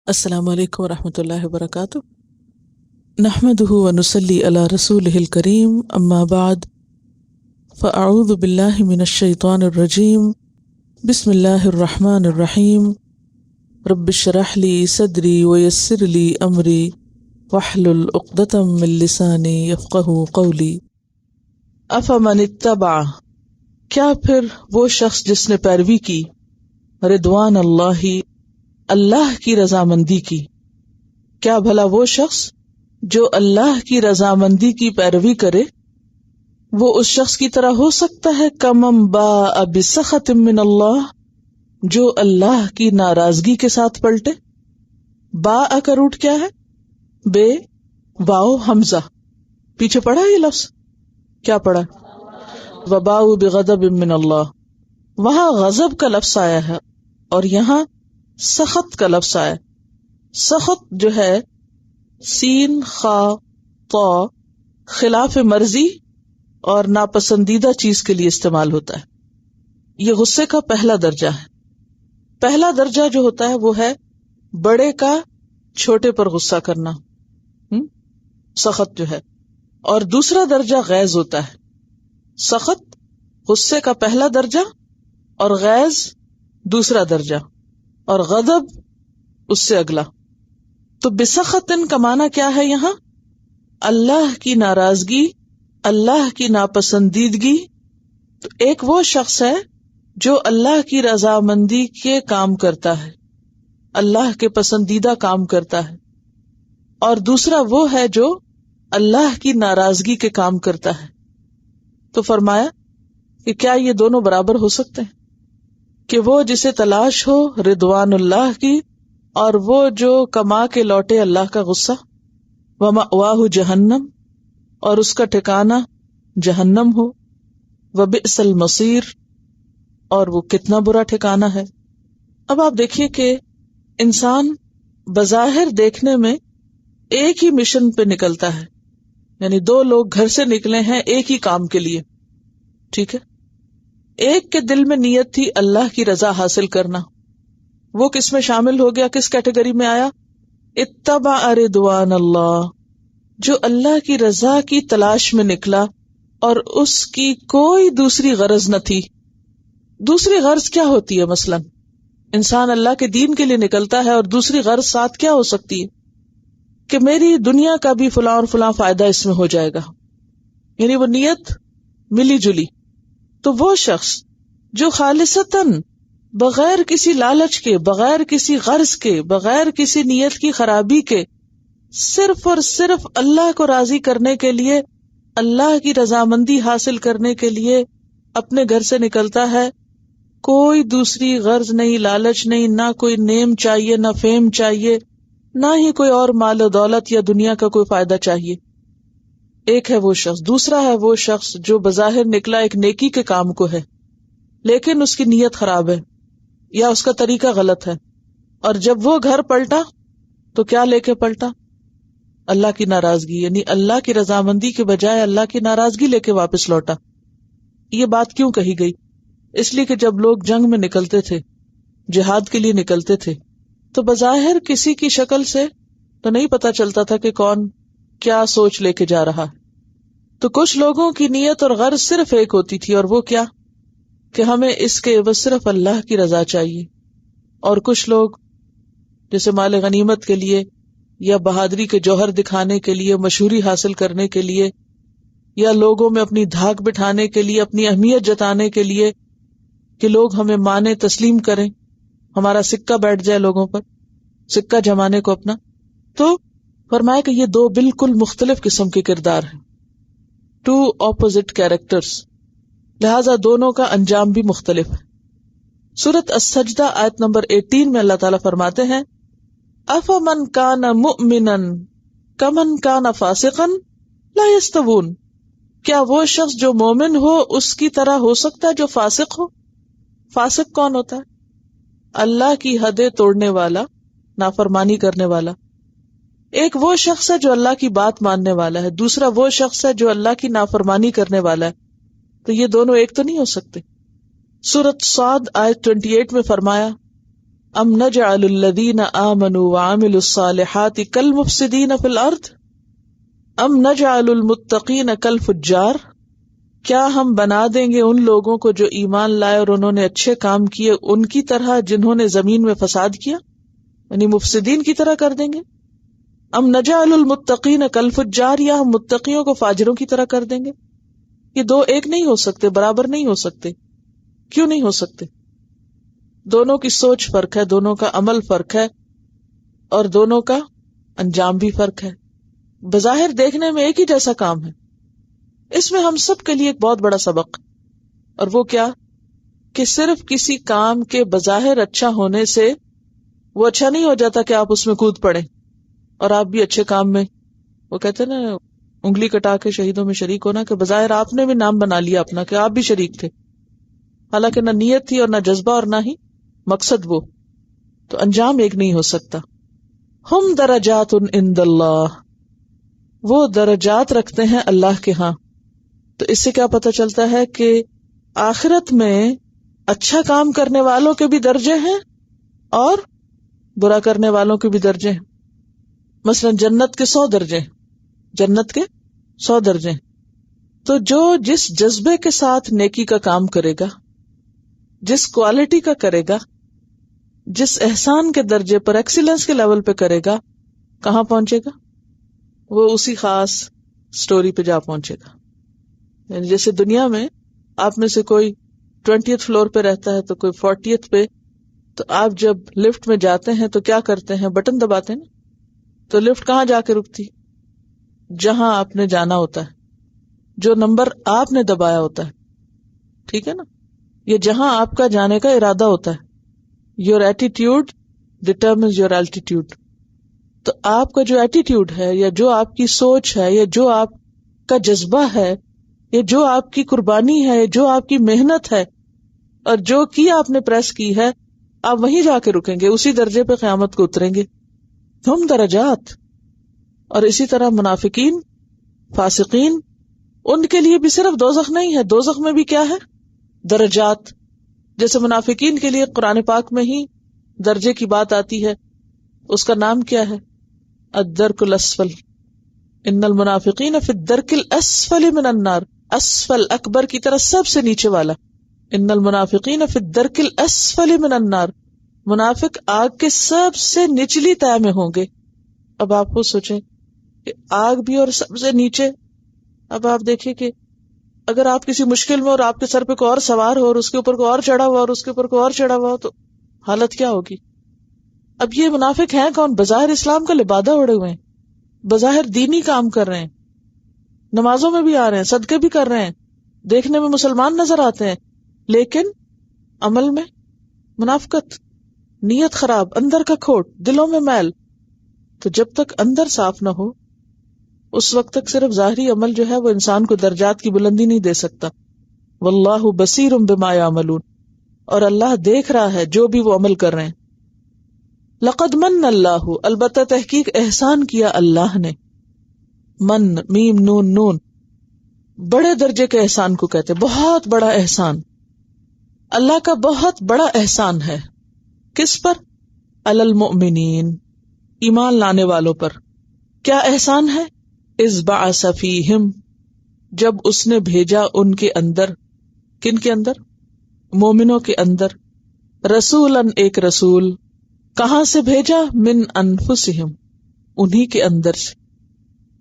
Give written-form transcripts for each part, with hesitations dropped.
السلام علیکم ورحمۃ اللہ وبرکاتہ۔ نحمده ونصلی علی رسولہ الکریم، اما بعد فاعوذ باللہ من الشیطان الرجیم، بسم اللہ الرحمن الرحیم۔ رب اشرح لی صدری ویسر لی امری واحلل عقدۃ من لسانی یفقہوا قولی۔ افمن اتبع، کیا پھر وہ شخص جس نے پیروی کی، رضوان اللہ، اللہ کی رضامندی کی، کیا بھلا وہ شخص جو اللہ کی رضامندی کی پیروی کرے وہ اس شخص کی طرح ہو سکتا ہے کمم باء بسخط من اللہ، جو اللہ کی ناراضگی کے ساتھ پلٹے؟ باء کا روٹ کیا ہے؟ بے واو حمزہ، پیچھے پڑھا یہ لفظ کیا پڑھا؟ وباءوا بغضب من اللہ، وہاں غضب کا لفظ آیا ہے اور یہاں سخط کا لفظ آیا۔ سخط جو ہے سین خا طا خلاف مرضی اور ناپسندیدہ چیز کے لیے استعمال ہوتا ہے۔ یہ غصے کا پہلا درجہ ہے۔ پہلا درجہ جو ہوتا ہے وہ ہے بڑے کا چھوٹے پر غصہ کرنا، سخط جو ہے، اور دوسرا درجہ غیظ ہوتا ہے۔ سخط غصے کا پہلا درجہ اور غیظ دوسرا درجہ، اور غضب اس سے اگلا۔ تو بسخطن کا معنی کیا ہے یہاں؟ اللہ کی ناراضگی، اللہ کی ناپسندیدگی۔ تو ایک وہ شخص ہے جو اللہ کی رضامندی کے کام کرتا ہے، اللہ کے پسندیدہ کام کرتا ہے، اور دوسرا وہ ہے جو اللہ کی ناراضگی کے کام کرتا ہے۔ تو فرمایا کہ کیا یہ دونوں برابر ہو سکتے ہیں کہ وہ جسے تلاش ہو رضوان اللہ کی اور وہ جو کما کے لوٹے اللہ کا غصہ؟ وَمَأْوَاهُ جہنم، اور اس کا ٹھکانہ جہنم ہو، وَبِئْسَ الْمَصِيرُ، اور وہ کتنا برا ٹھکانہ ہے۔ اب آپ دیکھیے کہ انسان بظاہر دیکھنے میں ایک ہی مشن پہ نکلتا ہے، یعنی دو لوگ گھر سے نکلے ہیں ایک ہی کام کے لیے، ٹھیک ہے؟ ایک کے دل میں نیت تھی اللہ کی رضا حاصل کرنا، وہ کس میں شامل ہو گیا، کس کیٹیگری میں آیا؟ اتبع رضوان اللہ، جو اللہ کی رضا کی تلاش میں نکلا اور اس کی کوئی دوسری غرض نہ تھی۔ دوسری غرض کیا ہوتی ہے؟ مثلا انسان اللہ کے دین کے لیے نکلتا ہے اور دوسری غرض ساتھ کیا ہو سکتی ہے کہ میری دنیا کا بھی فلاں اور فلاں فائدہ اس میں ہو جائے گا، یعنی وہ نیت ملی جلی۔ تو وہ شخص جو خالصتاً بغیر کسی لالچ کے، بغیر کسی غرض کے، بغیر کسی نیت کی خرابی کے، صرف اور صرف اللہ کو راضی کرنے کے لیے، اللہ کی رضامندی حاصل کرنے کے لیے اپنے گھر سے نکلتا ہے، کوئی دوسری غرض نہیں، لالچ نہیں، نہ کوئی نیم چاہیے، نہ فیم چاہیے، نہ ہی کوئی اور مال و دولت یا دنیا کا کوئی فائدہ چاہیے۔ ایک ہے وہ شخص۔ دوسرا ہے وہ شخص جو بظاہر نکلا ایک نیکی کے کام کو ہے، لیکن اس کی نیت خراب ہے یا اس کا طریقہ غلط ہے، اور جب وہ گھر پلٹا تو کیا لے کے پلٹا؟ اللہ کی ناراضگی، یعنی اللہ کی رضامندی کے بجائے اللہ کی ناراضگی لے کے واپس لوٹا۔ یہ بات کیوں کہی گئی؟ اس لیے کہ جب لوگ جنگ میں نکلتے تھے، جہاد کے لیے نکلتے تھے، تو بظاہر کسی کی شکل سے تو نہیں پتا چلتا تھا کہ کون کیا سوچ لے کے جا رہا ہے۔ تو کچھ لوگوں کی نیت اور غرض صرف ایک ہوتی تھی، اور وہ کیا کہ ہمیں اس کے عوض صرف اللہ کی رضا چاہیے۔ اور کچھ لوگ جیسے مال غنیمت کے لیے یا بہادری کے جوہر دکھانے کے لیے، مشہوری حاصل کرنے کے لیے، یا لوگوں میں اپنی دھاک بٹھانے کے لیے، اپنی اہمیت جتانے کے لیے کہ لوگ ہمیں مانے، تسلیم کریں، ہمارا سکہ بیٹھ جائے لوگوں پر، سکہ جمانے کو اپنا۔ تو فرمایا کہ یہ دو بالکل مختلف قسم کے کردار ہیں، ٹو اپوزٹ کیریکٹرز، لہذا دونوں کا انجام بھی مختلف ہے۔ سورۃ السجدہ آیت نمبر 18 میں اللہ تعالیٰ فرماتے ہیں افمن کان مؤمنا کمن کان فاسقا لا یستوون، کیا وہ شخص جو مومن ہو اس کی طرح ہو سکتا ہے جو فاسق ہو؟ فاسق کون ہوتا ہے؟ اللہ کی حدیں توڑنے والا، نافرمانی کرنے والا۔ ایک وہ شخص ہے جو اللہ کی بات ماننے والا ہے، دوسرا وہ شخص ہے جو اللہ کی نافرمانی کرنے والا ہے۔ تو یہ دونوں ایک تو نہیں ہو سکتے۔ سورۃ صاد آیت 28 میں فرمایا ام نجعل الذین آمنوا وعملوا الصالحات کالمفسدین فی الارض ام نجعل المتقین کالفجار، کیا ہم بنا دیں گے ان لوگوں کو جو ایمان لائے اور انہوں نے اچھے کام کیے ان کی طرح جنہوں نے زمین میں فساد کیا، یعنی مفسدین کی طرح کر دیں گے؟ ام نجعل المتقین کالفجار، یا ہم متقیوں کو فاجروں کی طرح کر دیں گے؟ یہ دو ایک نہیں ہو سکتے، برابر نہیں ہو سکتے. کیوں نہیں ہو سکتے؟ دونوں کی سوچ فرق ہے، دونوں کا عمل فرق ہے، اور دونوں کا انجام بھی فرق ہے. بظاہر دیکھنے میں ایک ہی جیسا کام ہے، اس میں ہم سب کے لیے ایک بہت بڑا سبق، اور وہ کیا کہ صرف کسی کام کے بظاہر اچھا ہونے سے وہ اچھا نہیں ہو جاتا کہ آپ اس میں کود پڑیں اور آپ بھی اچھے کام میں، وہ کہتے ہیں نا انگلی کٹا کے شہیدوں میں شریک ہونا، کہ بظاہر آپ نے بھی نام بنا لیا اپنا کہ آپ بھی شریک تھے، حالانکہ نہ نیت تھی اور نہ جذبہ اور نہ ہی مقصد، وہ تو انجام ایک نہیں ہو سکتا. ہم درجات عند اللہ، وہ درجات رکھتے ہیں اللہ کے ہاں. تو اس سے کیا پتہ چلتا ہے کہ آخرت میں اچھا کام کرنے والوں کے بھی درجے ہیں اور برا کرنے والوں کے بھی درجے ہیں. مثلا جنت کے 100 درجے، جنت کے 100 درجے. تو جو جس جذبے کے ساتھ نیکی کا کام کرے گا، جس کوالٹی کا کرے گا، جس احسان کے درجے پر، ایکسیلنس کے لیول پہ کرے گا، کہاں پہنچے گا؟ وہ اسی خاص سٹوری پہ جا پہنچے گا. یعنی جیسے دنیا میں آپ میں سے کوئی 20th فلور پہ رہتا ہے تو کوئی 40th پہ، تو آپ جب لفٹ میں جاتے ہیں تو کیا کرتے ہیں؟ بٹن دباتے ہیں نا. تو لفٹ کہاں جا کے رکتی؟ جہاں آپ نے جانا ہوتا ہے، جو نمبر آپ نے دبایا ہوتا ہے، ٹھیک ہے نا. یہ جہاں آپ کا جانے کا ارادہ ہوتا ہے. Your attitude determines your altitude. تو آپ کا جو ایٹیٹیوڈ ہے، یا جو آپ کی سوچ ہے، یا جو آپ کا جذبہ ہے، یا جو آپ کی قربانی ہے، جو آپ کی محنت ہے، اور جو کی آپ نے پریس کی ہے، آپ وہیں جا کے رکیں گے، اسی درجے پہ قیامت کو اتریں گے. ہم درجات. اور اسی طرح منافقین، فاسقین، ان کے لیے بھی صرف دوزخ نہیں ہے، دوزخ میں بھی کیا ہے؟ درجات. جیسے منافقین کے لیے قرآن پاک میں ہی درجے کی بات آتی ہے، اس کا نام کیا ہے؟ الدرک الاسفل. ان المنافقین فی الدرک الاسفل من النار. اسفل اکبر کی طرح سب سے نیچے والا. ان المنافقین فی الدرک الاسفل من النار. منافق آگ کے سب سے نچلی تہہ میں ہوں گے. اب آپ کو سوچیں کہ آگ بھی اور سب سے نیچے. اب آپ دیکھیں کہ اگر آپ کسی مشکل میں اور آپ کے سر پہ کوئی اور سوار ہو اور اس کے اوپر کوئی اور چڑھا ہوا اور اس کے اوپر کوئی اور چڑھا ہوا ہو تو حالت کیا ہوگی؟ اب یہ منافق ہیں کون؟ بظاہر اسلام کا لبادہ اوڑے ہوئے ہیں، بظاہر دینی کام کر رہے ہیں، نمازوں میں بھی آ رہے ہیں، صدقے بھی کر رہے ہیں، دیکھنے میں مسلمان نظر آتے ہیں، لیکن عمل میں منافقت، نیت خراب، اندر کا کھوٹ، دلوں میں میل. تو جب تک اندر صاف نہ ہو اس وقت تک صرف ظاہری عمل جو ہے وہ انسان کو درجات کی بلندی نہیں دے سکتا. واللہ بصیر بما یعملون، اور اللہ دیکھ رہا ہے جو بھی وہ عمل کر رہے ہیں. لقد من اللہ، البتہ تحقیق احسان کیا اللہ نے. من، میم نون نون، بڑے درجے کے احسان کو کہتے، بہت بڑا احسان. اللہ کا بہت بڑا احسان ہے. کس پر؟ علی المؤمنین، ایمان لانے والوں پر. کیا احسان ہے؟ اذ بعث فیہم، جب اس نے بھیجا ان کے اندر. کن کے اندر؟ مومنوں کے اندر. رسولاً، ایک رسول. کہاں سے بھیجا؟ من انفسہم، انہی کے اندر سے.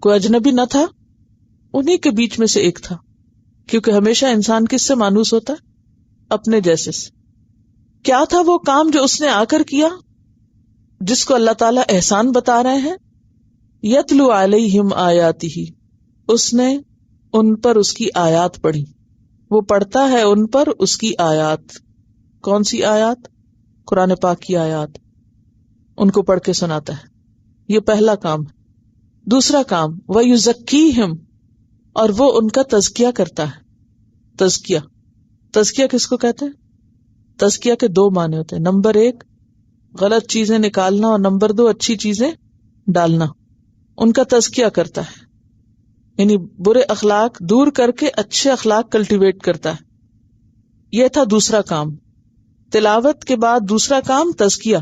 کوئی اجنبی نہ تھا، انہی کے بیچ میں سے ایک تھا. کیونکہ ہمیشہ انسان کس سے مانوس ہوتا ہے؟ اپنے جیسے سے. کیا تھا وہ کام جو اس نے آ کر کیا، جس کو اللہ تعالیٰ احسان بتا رہے ہیں؟ یتلو علیہم آیاتہ، اس نے ان پر اس کی آیات پڑھی. وہ پڑھتا ہے ان پر اس کی آیات. کون سی آیات؟ قرآن پاک کی آیات. ان کو پڑھ کے سناتا ہے. یہ پہلا کام. دوسرا کام وَيُزَكِّيهِمْ، اور وہ ان کا تزکیہ کرتا ہے. تزکیہ، تزکیہ کس کو کہتے ہیں؟ تزکیہ کے 2 معنی ہوتے ہیں. نمبر 1 غلط چیزیں نکالنا، اور نمبر 2 اچھی چیزیں ڈالنا. ان کا تزکیہ کرتا ہے، یعنی برے اخلاق دور کر کے اچھے اخلاق کلٹیویٹ کرتا ہے. یہ تھا دوسرا کام. تلاوت کے بعد دوسرا کام تزکیہ.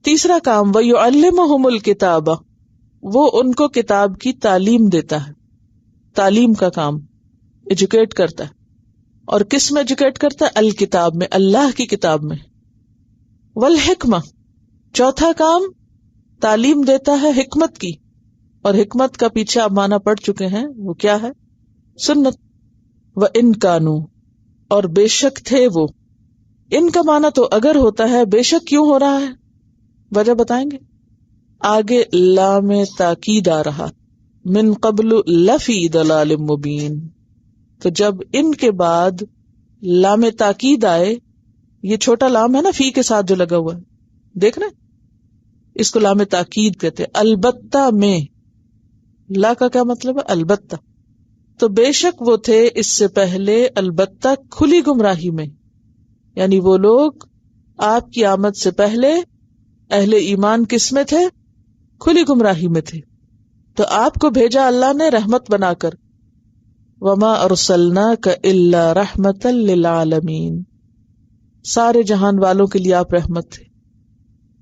تیسرا کام وَيُعَلِّمُهُمُ الْكِتَابَ، وہ ان کو کتاب کی تعلیم دیتا ہے. تعلیم کا کام، ایجوکیٹ کرتا ہے. اور کس میں ایجوکیٹ کرتا ہے؟ الکتاب میں، اللہ کی کتاب میں. والحکمہ، چوتھا کام تعلیم دیتا ہے حکمت کی. اور حکمت کا پیچھے آپ معنی پڑھ چکے ہیں، وہ کیا ہے؟ سنت. وَإِن كَانُوا، اور بے شک تھے وہ. ان کا معنی تو اگر ہوتا ہے، بے شک کیوں ہو رہا ہے؟ وجہ بتائیں گے. آگے لام تاکید آ رہا، من قبل لفی ضلال مبین. تو جب ان کے بعد لام تاکید آئے، یہ چھوٹا لام ہے نا فی کے ساتھ جو لگا ہوا ہے، دیکھ رہے اس کو لام تاکید کہتے. البتہ میں، لا کا کیا مطلب ہے؟ البتہ. تو بے شک وہ تھے اس سے پہلے البتہ کھلی گمراہی میں، یعنی وہ لوگ آپ کی آمد سے پہلے اہل ایمان کس میں تھے؟ کھلی گمراہی میں تھے. تو آپ کو بھیجا اللہ نے رحمت بنا کر. وما ارسلناک الا رحمتا للعالمین، سارے جہان والوں کے لیے آپ رحمت تھے،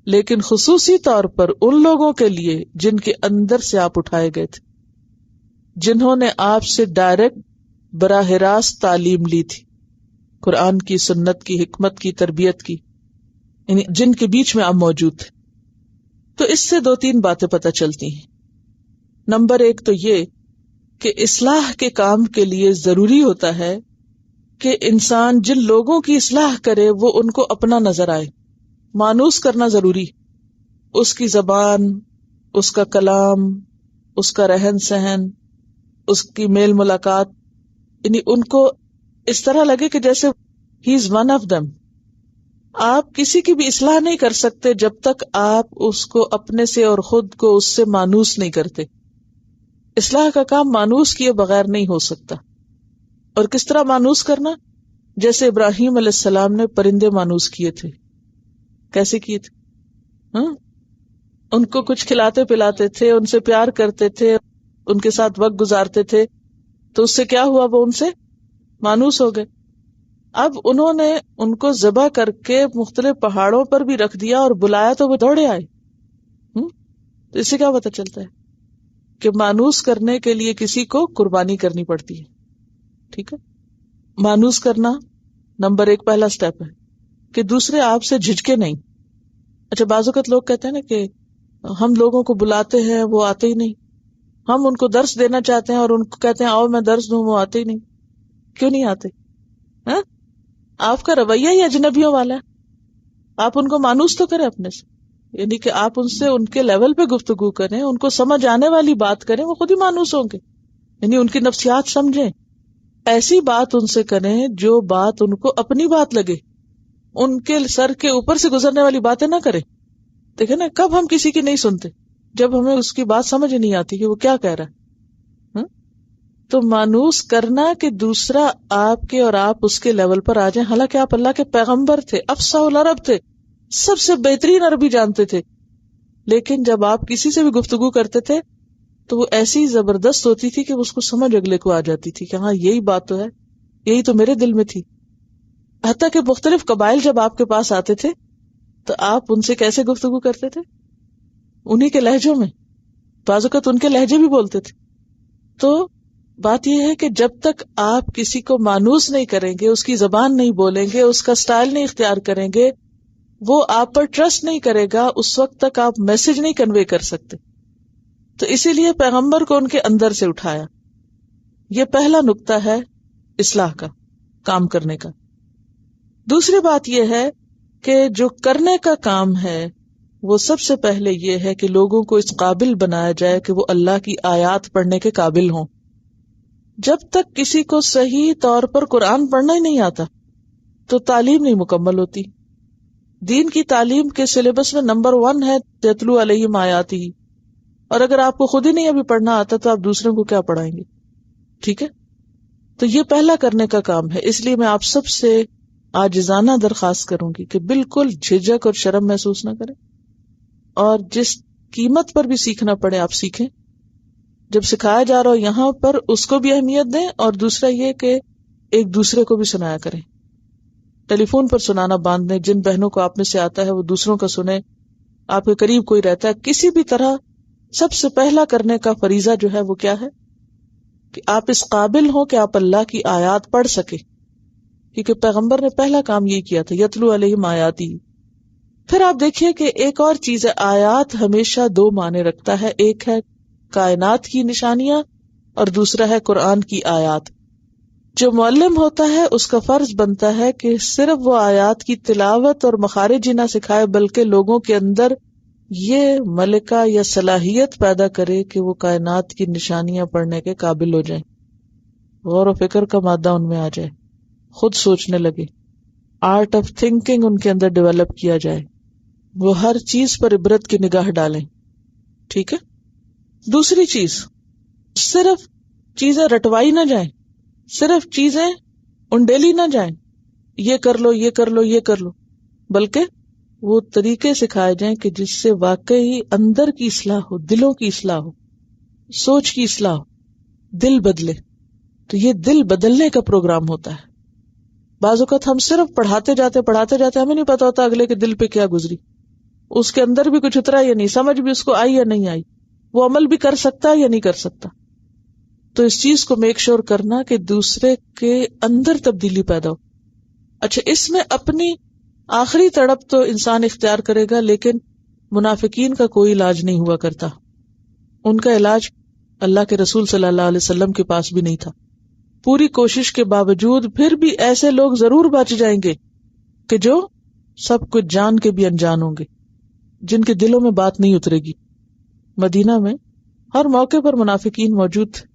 لیکن خصوصی طور پر ان لوگوں کے لیے جن کے اندر سے آپ اٹھائے گئے تھے، جنہوں نے آپ سے ڈائریکٹ براہ راست تعلیم لی تھی، قرآن کی، سنت کی، حکمت کی، تربیت کی، یعنی جن کے بیچ میں آپ موجود تھے. تو اس سے دو تین باتیں پتہ چلتی ہیں. نمبر ایک تو یہ کہ اصلاح کے کام کے لیے ضروری ہوتا ہے کہ انسان جن لوگوں کی اصلاح کرے وہ ان کو اپنا نظر آئے. مانوس کرنا ضروری، اس کی زبان، اس کا کلام، اس کا رہن سہن، اس کی میل ملاقات، یعنی ان کو اس طرح لگے کہ جیسے ہی از ون آف دم. آپ کسی کی بھی اصلاح نہیں کر سکتے جب تک آپ اس کو اپنے سے اور خود کو اس سے مانوس نہیں کرتے. اصلاح کا کام مانوس کیے بغیر نہیں ہو سکتا. اور کس طرح مانوس کرنا؟ جیسے ابراہیم علیہ السلام نے پرندے مانوس کیے تھے. کیسے کیے تھے؟ ان کو کچھ کھلاتے پلاتے تھے، ان سے پیار کرتے تھے، ان کے ساتھ وقت گزارتے تھے. تو اس سے کیا ہوا؟ وہ ان سے مانوس ہو گئے. اب انہوں نے ان کو ذبح کر کے مختلف پہاڑوں پر بھی رکھ دیا اور بلایا تو وہ دوڑے آئے. تو اس سے کیا پتہ چلتا ہے کہ مانوس کرنے کے لیے کسی کو قربانی کرنی پڑتی ہے. ٹھیک ہے، مانوس کرنا نمبر ایک پہلا سٹیپ ہے کہ دوسرے آپ سے جھجکے نہیں. اچھا، بعض اوقات لوگ کہتے ہیں نا کہ ہم لوگوں کو بلاتے ہیں وہ آتے ہی نہیں، ہم ان کو درس دینا چاہتے ہیں اور ان کو کہتے ہیں آؤ میں درس دوں، وہ آتے ہی نہیں. کیوں نہیں آتے؟ آپ کا رویہ ہی اجنبیوں والا ہے. آپ ان کو مانوس تو کریں اپنے سے، یعنی کہ آپ ان سے ان کے لیول پہ گفتگو کریں، ان کو سمجھ آنے والی بات کریں، وہ خود ہی مانوس ہوں گے. یعنی ان کی نفسیات سمجھیں، ایسی بات ان سے کریں جو بات ان کو اپنی بات لگے، ان کے سر کے اوپر سے گزرنے والی باتیں نہ کریں. دیکھیں نا، کب ہم کسی کی نہیں سنتے؟ جب ہمیں اس کی بات سمجھ نہیں آتی کہ وہ کیا کہہ رہا ہے. تو مانوس کرنا کہ دوسرا آپ کے اور آپ اس کے لیول پر آ جائیں. حالانکہ آپ اللہ کے پیغمبر تھے، افصح العرب تھے، سب سے بہترین عربی جانتے تھے، لیکن جب آپ کسی سے بھی گفتگو کرتے تھے تو وہ ایسی زبردست ہوتی تھی کہ اس کو سمجھ اگلے کو آ جاتی تھی کہ ہاں یہی بات تو ہے، یہی تو میرے دل میں تھی. حتیٰ کہ مختلف قبائل جب آپ کے پاس آتے تھے تو آپ ان سے کیسے گفتگو کرتے تھے؟ انہی کے لہجوں میں، بعض اوقات ان کے لہجے بھی بولتے تھے. تو بات یہ ہے کہ جب تک آپ کسی کو مانوس نہیں کریں گے، اس کی زبان نہیں بولیں گے، اس کا سٹائل نہیں اختیار کریں گے، وہ آپ پر ٹرسٹ نہیں کرے گا، اس وقت تک آپ میسج نہیں کنوے کر سکتے. تو اسی لیے پیغمبر کو ان کے اندر سے اٹھایا. یہ پہلا نقطہ ہے اصلاح کا، کام کرنے کا. دوسری بات یہ ہے کہ جو کرنے کا کام ہے وہ سب سے پہلے یہ ہے کہ لوگوں کو اس قابل بنایا جائے کہ وہ اللہ کی آیات پڑھنے کے قابل ہوں. جب تک کسی کو صحیح طور پر قرآن پڑھنا ہی نہیں آتا تو تعلیم نہیں مکمل ہوتی. دین کی تعلیم کے سلیبس میں نمبر 1 ہے یتلو علیہم آیاتہ، اور اگر آپ کو خود ہی نہیں ابھی پڑھنا آتا تو آپ دوسروں کو کیا پڑھائیں گے؟ ٹھیک ہے، تو یہ پہلا کرنے کا کام ہے. اس لیے میں آپ سب سے عاجزانہ درخواست کروں گی کہ بالکل جھجک اور شرم محسوس نہ کریں، اور جس قیمت پر بھی سیکھنا پڑے آپ سیکھیں. جب سکھایا جا رہا ہو یہاں پر اس کو بھی اہمیت دیں، اور دوسرا یہ کہ ایک دوسرے کو بھی سنایا کریں. ٹیلی فون پر سنانا باندھ دیں. جن بہنوں کو آپ میں سے آتا ہے وہ دوسروں کا سنیں. آپ کے قریب کوئی رہتا ہے, کسی بھی طرح سب سے پہلا کرنے کا فریضہ جو ہے وہ کیا ہے کہ آپ اس قابل ہوں کہ آپ اللہ کی آیات پڑھ سکیں, کیونکہ پیغمبر نے پہلا کام یہی کیا تھا, یتلو علیہم آیاتی. پھر آپ دیکھیے کہ ایک اور چیز ہے, آیات ہمیشہ دو معنی رکھتا ہے, ایک ہے کائنات کی نشانیاں اور دوسرا ہے قرآن کی آیات. جو معلم ہوتا ہے اس کا فرض بنتا ہے کہ صرف وہ آیات کی تلاوت اور مخارج ہی نہ سکھائے بلکہ لوگوں کے اندر یہ ملکہ یا صلاحیت پیدا کرے کہ وہ کائنات کی نشانیاں پڑھنے کے قابل ہو جائیں, غور و فکر کا مادہ ان میں آ جائے, خود سوچنے لگے, آرٹ آف تھنکنگ ان کے اندر ڈیولپ کیا جائے, وہ ہر چیز پر عبرت کی نگاہ ڈالیں. ٹھیک ہے. دوسری چیز, صرف چیزیں رٹوائی نہ جائیں, صرف چیزیں انڈیلی نہ جائیں, یہ کر لو یہ کر لو یہ کر لو, بلکہ وہ طریقے سکھائے جائیں کہ جس سے واقعی اندر کی اصلاح ہو, دلوں کی اصلاح ہو, سوچ کی اصلاح ہو, دل بدلے. تو یہ دل بدلنے کا پروگرام ہوتا ہے. بعض اوقات ہم صرف پڑھاتے جاتے ہمیں نہیں پتا ہوتا اگلے کے دل پہ کیا گزری, اس کے اندر بھی کچھ اترا یا نہیں, سمجھ بھی اس کو آئی یا نہیں آئی, وہ عمل بھی کر سکتا یا نہیں کر سکتا. تو اس چیز کو میک شور کرنا کہ دوسرے کے اندر تبدیلی پیدا ہو. اچھا, اس میں اپنی آخری تڑپ تو انسان اختیار کرے گا, لیکن منافقین کا کوئی علاج نہیں ہوا کرتا. ان کا علاج اللہ کے رسول صلی اللہ علیہ وسلم کے پاس بھی نہیں تھا. پوری کوشش کے باوجود پھر بھی ایسے لوگ ضرور بچ جائیں گے کہ جو سب کچھ جان کے بھی انجان ہوں گے, جن کے دلوں میں بات نہیں اترے گی. مدینہ میں ہر موقع پر منافقین موجود تھے.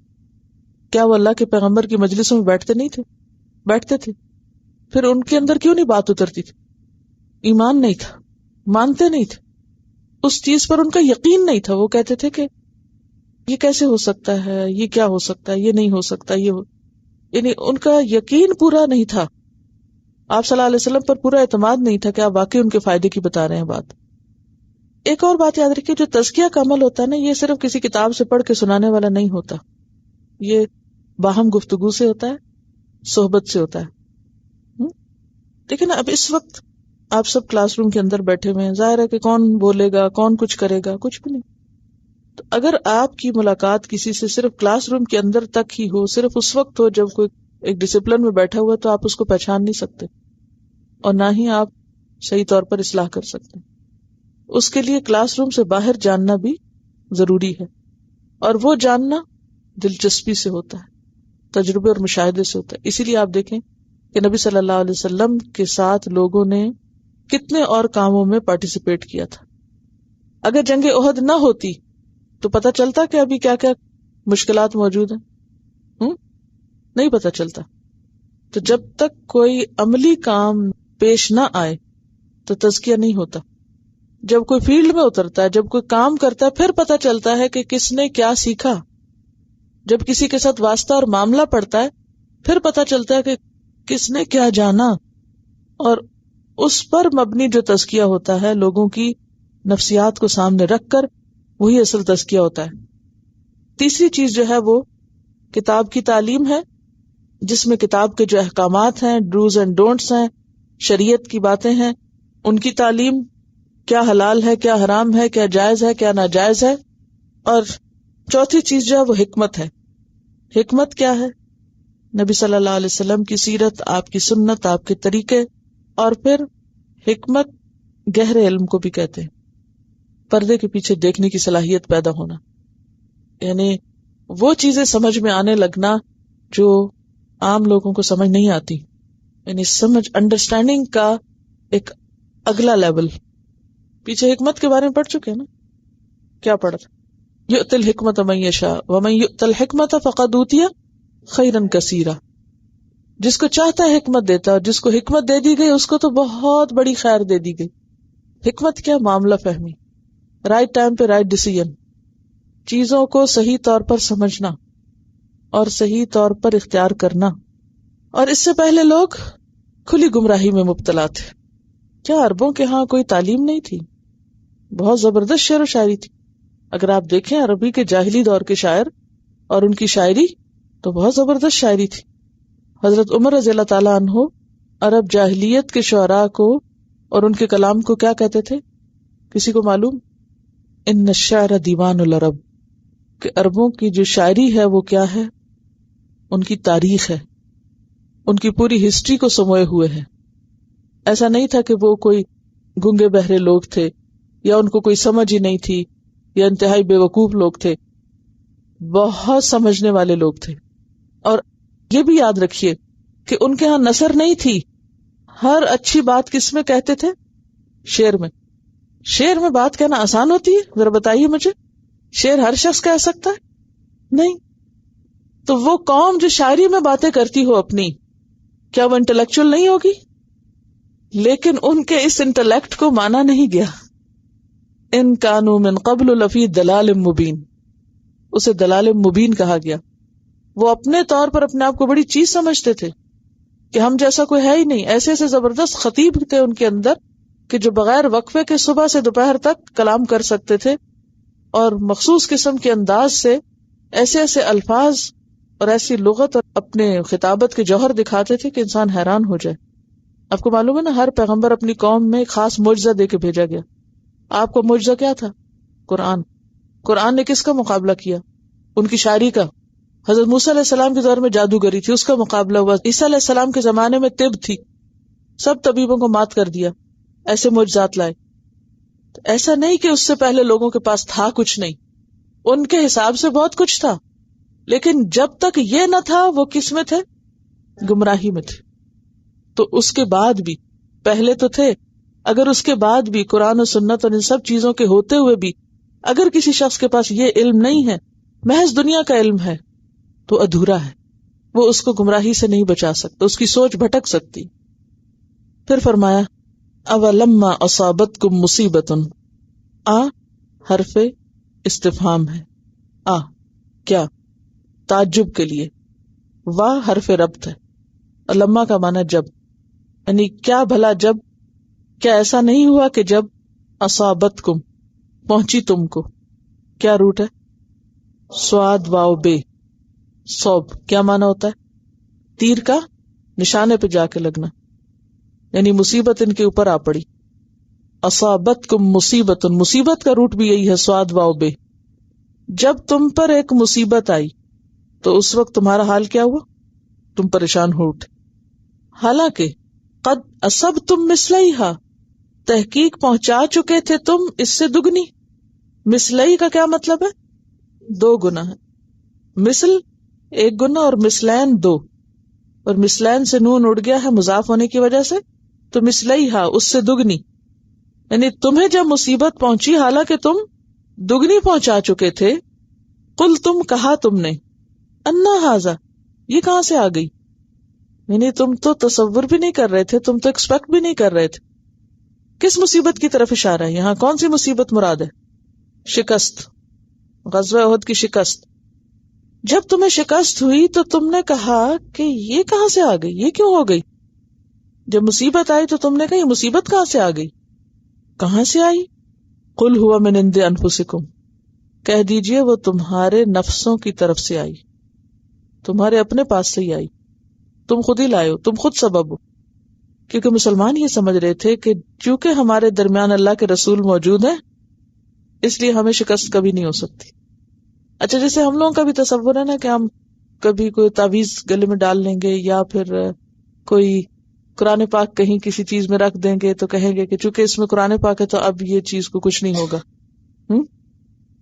کیا وہ اللہ کے پیغمبر کی مجلسوں میں بیٹھتے نہیں تھے؟ بیٹھتے تھے. پھر ان کے اندر کیوں نہیں بات اترتی تھی؟ ایمان نہیں تھا, مانتے نہیں تھے, اس چیز پر ان کا یقین نہیں تھا. وہ کہتے تھے کہ یہ کیسے ہو سکتا ہے, یہ کیا ہو سکتا ہے, یہ نہیں ہو سکتا, یعنی ان کا یقین پورا نہیں تھا. آپ صلی اللہ علیہ وسلم پر پورا اعتماد نہیں تھا کہ آپ واقعی ان کے فائدے کی بتا رہے ہیں بات. ایک اور بات یاد رکھیے, جو تزکیہ کا عمل ہوتا ہے نا, یہ صرف کسی کتاب سے پڑھ کے سنانے والا نہیں ہوتا. یہ باہم گفتگو سے ہوتا ہے, صحبت سے ہوتا ہے. لیکن اب اس وقت آپ سب کلاس روم کے اندر بیٹھے ہوئے ہیں, ظاہر ہے کہ کون بولے گا, کون کچھ کرے گا, کچھ بھی نہیں. تو اگر آپ کی ملاقات کسی سے صرف کلاس روم کے اندر تک ہی ہو, صرف اس وقت ہو جب کوئی ایک ڈسپلن میں بیٹھا ہوا, تو آپ اس کو پہچان نہیں سکتے اور نہ ہی آپ صحیح طور پر اصلاح کر سکتے. اس کے لیے کلاس روم سے باہر جاننا بھی ضروری ہے, اور وہ جاننا دلچسپی سے ہوتا ہے, تجربے اور مشاہدے سے ہوتا ہے. اسی لیے آپ دیکھیں کہ نبی صلی اللہ علیہ وسلم کے ساتھ لوگوں نے کتنے اور کاموں میں پارٹیسپیٹ کیا تھا. اگر جنگ احد نہ ہوتی تو پتہ چلتا کہ ابھی کیا کیا مشکلات موجود ہیں؟ نہیں پتہ چلتا. تو جب تک کوئی عملی کام پیش نہ آئے تو تزکیہ نہیں ہوتا. جب کوئی فیلڈ میں اترتا ہے, جب کوئی کام کرتا ہے, پھر پتہ چلتا ہے کہ کس نے کیا سیکھا. جب کسی کے ساتھ واسطہ اور معاملہ پڑتا ہے, پھر پتہ چلتا ہے کہ کس نے کیا جانا, اور اس پر مبنی جو تزکیہ ہوتا ہے لوگوں کی نفسیات کو سامنے رکھ کر, وہی اصل تزکیہ ہوتا ہے. تیسری چیز جو ہے وہ کتاب کی تعلیم ہے, جس میں کتاب کے جو احکامات ہیں, ڈوز اینڈ ڈونٹس ہیں, شریعت کی باتیں ہیں, ان کی تعلیم, کیا حلال ہے, کیا حرام ہے, کیا جائز ہے, کیا ناجائز ہے. اور چوتھی چیز جو ہے وہ حکمت ہے. حکمت کیا ہے؟ نبی صلی اللہ علیہ وسلم کی سیرت, آپ کی سنت, آپ کے طریقے. اور پھر حکمت گہرے علم کو بھی کہتے ہیں, پردے کے پیچھے دیکھنے کی صلاحیت پیدا ہونا, یعنی وہ چیزیں سمجھ میں آنے لگنا جو عام لوگوں کو سمجھ نہیں آتی, یعنی سمجھ, انڈرسٹینڈنگ کا ایک اگلا لیول. پیچھے حکمت کے بارے میں پڑھ چکے ہیں نا, کیا پڑھا تھا؟ یؤتی الحکمت من یشاء ومن یؤت الحکمت فقد اوتی خیرا کثیرا. جس کو چاہتا ہے حکمت دیتا ہے, اور جس کو حکمت دے دی گئی اس کو تو بہت بڑی خیر دے دی گئی. حکمت کیا؟ معاملہ فہمی, رائٹ ٹائم پہ رائٹ ڈیسیژن, چیزوں کو صحیح طور پر سمجھنا اور صحیح طور پر اختیار کرنا. اور اس سے پہلے لوگ کھلی گمراہی میں مبتلا تھے. کیا عربوں کے ہاں کوئی تعلیم نہیں تھی؟ بہت زبردست شعر و شاعری تھی. اگر آپ دیکھیں عربی کے جاہلی دور کے شاعر اور ان کی شاعری, تو بہت زبردست شاعری تھی. حضرت عمر رضی اللہ تعالیٰ عنہ عرب جاہلیت کے شعراء کو اور ان کے کلام کو کیا کہتے تھے؟ کسی کو معلوم؟ ان الشعر دیوان العرب، کہ عربوں کی جو شاعری ہے وہ کیا ہے؟ ان کی تاریخ ہے، ان کی پوری ہسٹری کو سموئے ہوئے ہے. ایسا نہیں تھا کہ وہ کوئی گنگے بہرے لوگ تھے یا ان کو کوئی سمجھ ہی نہیں تھی یا انتہائی بے وقوف لوگ تھے. بہت سمجھنے والے لوگ تھے. اور یہ بھی یاد رکھیے کہ ان کے ہاں نثر نہیں تھی. ہر اچھی بات کس میں کہتے تھے؟ شعر میں. شعر میں بات کہنا آسان ہوتی ہے؟ ذرا بتائیے مجھے. شعر ہر شخص کہہ سکتا ہے؟ نہیں. تو وہ قوم جو شاعری میں باتیں کرتی ہو اپنی، کیا وہ انٹلیکچوئل نہیں ہوگی؟ لیکن ان کے اس انٹلیکٹ کو مانا نہیں گیا. ان کانوا من قبل لفی ضلال مبین، اسے ضلال مبین کہا گیا. وہ اپنے طور پر اپنے آپ کو بڑی چیز سمجھتے تھے کہ ہم جیسا کوئی ہے ہی نہیں. ایسے ایسے زبردست خطیب تھے ان کے اندر کہ جو بغیر وقفے کے صبح سے دوپہر تک کلام کر سکتے تھے، اور مخصوص قسم کے انداز سے ایسے ایسے الفاظ اور ایسی لغت اور اپنے خطابت کے جوہر دکھاتے تھے کہ انسان حیران ہو جائے. آپ کو معلوم ہے نا، ہر پیغمبر اپنی قوم میں خاص معجزہ دے کے بھیجا گیا. آپ کا معجزہ کیا تھا؟ قرآن. قرآن نے کس کا مقابلہ کیا؟ ان کی شاعری کا. حضرت موسیٰ علیہ السلام کے دور میں جادوگری تھی، اس کا مقابلہ ہوا. عیسیٰ علیہ السلام کے زمانے میں طب تھی، سب طبیبوں کو مات کر دیا. ایسے معجزات لائے. تو ایسا نہیں کہ اس سے پہلے لوگوں کے پاس تھا کچھ نہیں، ان کے حساب سے بہت کچھ تھا. لیکن جب تک یہ نہ تھا وہ کس میں تھے؟ گمراہی میں تھے. تو اس کے بعد بھی، پہلے تو تھے، اگر اس کے بعد بھی قرآن و سنت اور ان سب چیزوں کے ہوتے ہوئے بھی اگر کسی شخص کے پاس یہ علم نہیں ہے، محض دنیا کا علم ہے، تو ادھورا ہے. وہ اس کو گمراہی سے نہیں بچا سکتا، اس کی سوچ بھٹک سکتی. پھر فرمایا اولما اصابتکم مصیبۃ. آ حرف استفہام ہے. آ کیا؟ تعجب کے لیے. واہ حرف ربط ہے. لما کا معنی جب، یعنی کیا بھلا جب، کیا ایسا نہیں ہوا کہ جب اصابتکم پہنچی تم کو. کیا روٹ ہے؟ سواد واو بے. صوب کیا معنی ہوتا ہے؟ تیر کا نشانے پہ جا کے لگنا، یعنی مصیبت ان کے اوپر آ پڑی. اصابتکم مصیبت، مصیبت کا روٹ بھی یہی ہے، سواد واو بے. جب تم پر ایک مصیبت آئی تو اس وقت تمہارا حال کیا ہوا؟ تم پریشان ہو اٹھے. حالانکہ قد اصبتم مثلیہا، تحقیق پہنچا چکے تھے تم اس سے دگنی. مثلی کا کیا مطلب ہے؟ دو گنا ہے. مثل ایک گنا اور مثلین دو، اور مثلین سے نون اڑ گیا ہے مضاف ہونے کی وجہ سے، تو مثلیہا اس سے دگنی. یعنی تمہیں جب مصیبت پہنچی حالانکہ تم دگنی پہنچا چکے تھے، قل تم کہا تم نے، انا ھذا یہ کہاں سے آ گئی. یعنی تم تو تصور بھی نہیں کر رہے تھے، تم تو ایکسپیکٹ بھی نہیں کر رہے تھے. کس مصیبت کی طرف اشارہ ہے یہاں؟ کون سی مصیبت مراد ہے؟ شکست، غزوہ احد کی شکست. جب تمہیں شکست ہوئی تو تم نے کہا کہ یہ کہاں سے آ گئی، یہ کیوں ہو گئی. جب مصیبت آئی تو تم نے کہا یہ مصیبت کہاں سے آ گئی، کہاں سے آئی. قل ہوا من عند انفسکم، کہہ دیجئے وہ تمہارے نفسوں کی طرف سے آئی، تمہارے اپنے پاس سے ہی آئی، تم خود ہی لائے ہو، تم خود سبب ہو. کیونکہ مسلمان یہ سمجھ رہے تھے کہ چونکہ ہمارے درمیان اللہ کے رسول موجود ہیں اس لیے ہمیں شکست کبھی نہیں ہو سکتی. اچھا، جیسے ہم لوگوں کا بھی تصور ہے نا کہ ہم کبھی کوئی تعویذ گلے میں ڈال لیں گے یا پھر کوئی قرآن پاک کہیں کسی چیز میں رکھ دیں گے تو کہیں گے کہ چونکہ اس میں قرآن پاک ہے تو اب یہ چیز کو کچھ نہیں ہوگا.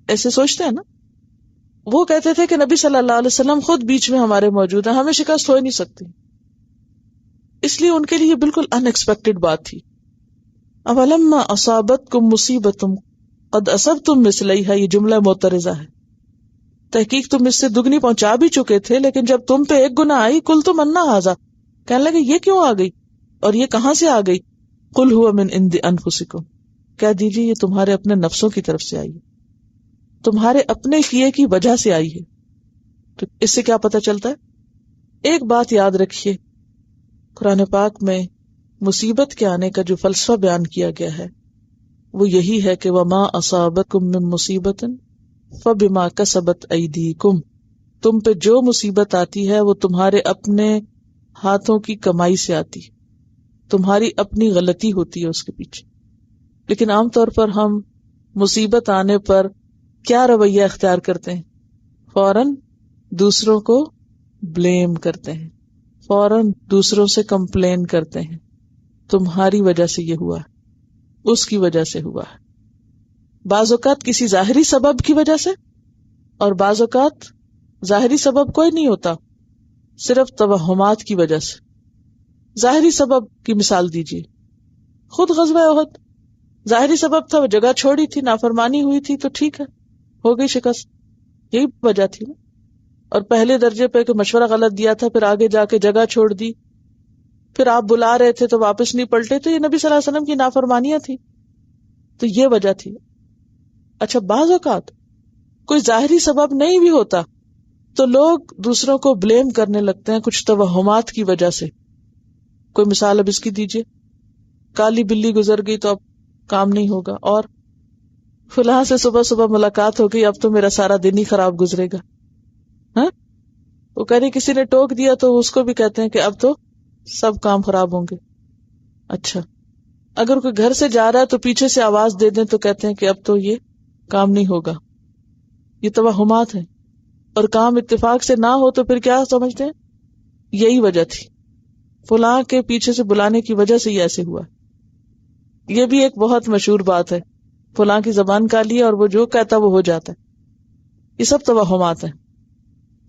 ایسے سوچتے ہیں نا. وہ کہتے تھے کہ نبی صلی اللہ علیہ وسلم خود بیچ میں ہمارے موجود ہیں، ہمیں شکست ہو ہی نہیں سکتی. اس لیے ان کے لیے بالکل ان ایکسپیکٹڈ بات تھی. اولما اصابتکم مصیبۃ قد اصبتم مثلیہا، یہ جملہ معترضہ ہے. تحقیق تم اس سے دگنی پہنچا بھی چکے تھے، لیکن جب تم پہ ایک گناہ آئی قل تم انا ھذا، کہنے لگے یہ کیوں آ گئی اور یہ کہاں سے آ گئی. قل ہوا من عند انفسکم، کہہ دیجیے یہ تمہارے اپنے نفسوں کی طرف سے آئی ہے، تمہارے اپنے کیے کی وجہ سے آئی ہے. تو اس سے کیا پتہ چلتا ہے؟ ایک بات یاد رکھیے، قرآن پاک میں مصیبت کے آنے کا جو فلسفہ بیان کیا گیا ہے وہ یہی ہے کہ وما اصابکم من مصیبت فبما کسبت ایدیکم، تم پہ جو مصیبت آتی ہے وہ تمہارے اپنے ہاتھوں کی کمائی سے آتی. تمہاری اپنی غلطی ہوتی ہے اس کے پیچھے. لیکن عام طور پر ہم مصیبت آنے پر کیا رویہ اختیار کرتے ہیں؟ فوراً دوسروں کو بلیم کرتے ہیں، فوراً دوسروں سے کمپلین کرتے ہیں، تمہاری وجہ سے یہ ہوا ہے، اس کی وجہ سے ہوا ہے. بعض اوقات کسی ظاہری سبب کی وجہ سے، اور بعض اوقات ظاہری سبب کوئی نہیں ہوتا، صرف توہمات کی وجہ سے. ظاہری سبب کی مثال دیجیے. خود غزوہ احد ظاہری سبب تھا، وہ جگہ چھوڑی تھی، نافرمانی ہوئی تھی، تو ٹھیک ہے، ہو گئی شکست، یہی وجہ تھی نا. اور پہلے درجے پہ کہ مشورہ غلط دیا تھا، پھر آگے جا کے جگہ چھوڑ دی، پھر آپ بلا رہے تھے تو واپس نہیں پلٹے، تو یہ نبی صلی اللہ علیہ وسلم کی نافرمانیاں تھی، تو یہ وجہ تھی. اچھا، بعض اوقات کوئی ظاہری سبب نہیں بھی ہوتا تو لوگ دوسروں کو بلیم کرنے لگتے ہیں کچھ توہمات کی وجہ سے. کوئی مثال اب اس کی دیجیے. کالی بلی گزر گئی تو اب کام نہیں ہوگا، اور فلاں سے صبح صبح ملاقات ہو گئی، اب تو میرا سارا دن ہی خراب گزرے گا. ہاں، وہ کہہ رہی کسی نے ٹوک دیا تو اس کو بھی کہتے ہیں کہ اب تو سب کام خراب ہوں گے. اچھا، اگر کوئی گھر سے جا رہا ہے تو پیچھے سے آواز دے دیں تو کہتے ہیں کہ اب تو یہ کام نہیں ہوگا. یہ توہمات ہیں. اور کام اتفاق سے نہ ہو تو پھر کیا سمجھتے ہیں؟ یہی وجہ تھی، فلاں کے پیچھے سے بلانے کی وجہ سے یہ ایسے ہوا. یہ بھی ایک بہت مشہور بات ہے، فلاں کی زبان کالی ہے اور وہ جو کہتا وہ ہو جاتا ہے. یہ سب توہمات ہیں.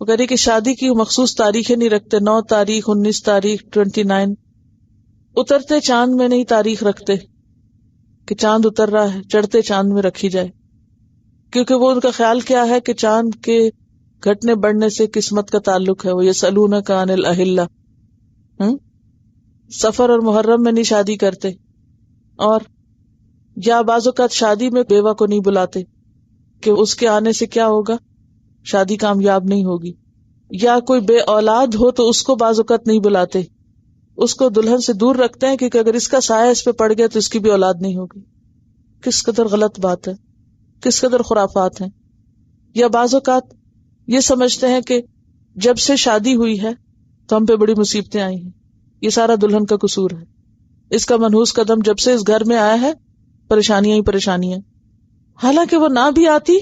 وہ کہہ رہی کہ شادی کی مخصوص تاریخیں نہیں رکھتے، 9 تاریخ، 19 تاریخ، 29. اترتے چاند میں نہیں تاریخ رکھتے کہ چاند اتر رہا ہے، چڑھتے چاند میں رکھی جائے، کیونکہ وہ ان کا خیال کیا ہے کہ چاند کے گھٹنے بڑھنے سے قسمت کا تعلق ہے. وہ یسألونک عن الأہلہ. سفر اور محرم میں نہیں شادی کرتے. اور یا بعض اوقات شادی میں بیوہ کو نہیں بلاتے کہ اس کے آنے سے کیا ہوگا، شادی کامیاب نہیں ہوگی. یا کوئی بے اولاد ہو تو اس کو بعض اوقات نہیں بلاتے، اس کو دلہن سے دور رکھتے ہیں کیونکہ اگر اس کا سایہ اس پہ پڑ گیا تو اس کی بھی اولاد نہیں ہوگی. کس قدر غلط بات ہے، کس قدر خرافات ہیں. یا بعض اوقات یہ سمجھتے ہیں کہ جب سے شادی ہوئی ہے تو ہم پہ بڑی مصیبتیں آئی ہیں، یہ سارا دلہن کا قصور ہے، اس کا منحوس قدم جب سے اس گھر میں آیا ہے پریشانیاں ہی پریشانیاں. حالانکہ وہ نہ بھی آتی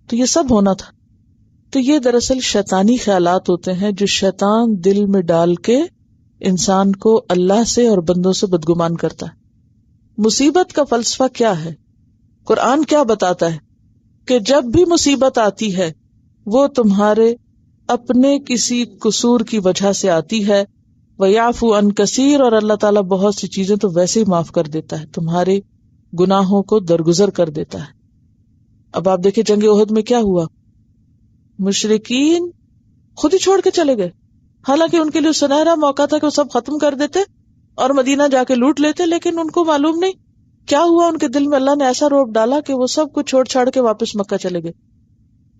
تو یہ سب ہونا تھا. تو یہ دراصل شیطانی خیالات ہوتے ہیں جو شیطان دل میں ڈال کے انسان کو اللہ سے اور بندوں سے بدگمان کرتا ہے. مصیبت کا فلسفہ کیا ہے؟ قرآن کیا بتاتا ہے کہ جب بھی مصیبت آتی ہے وہ تمہارے اپنے کسی قصور کی وجہ سے آتی ہے. وَيَعْفُو عَنْ كَثِيرٍ، اور اللہ تعالیٰ بہت سی چیزیں تو ویسے ہی معاف کر دیتا ہے، تمہارے گناہوں کو درگزر کر دیتا ہے. اب آپ دیکھیں جنگ احد میں کیا ہوا، مشرکین خود ہی چھوڑ کے چلے گئے، حالانکہ ان کے لیے سنہرا موقع تھا کہ وہ سب ختم کر دیتے اور مدینہ جا کے لوٹ لیتے، لیکن ان کو معلوم نہیں کیا ہوا، ان کے دل میں اللہ نے ایسا رعب ڈالا کہ وہ سب کچھ چھوڑ چھاڑ کے واپس مکہ چلے گئے.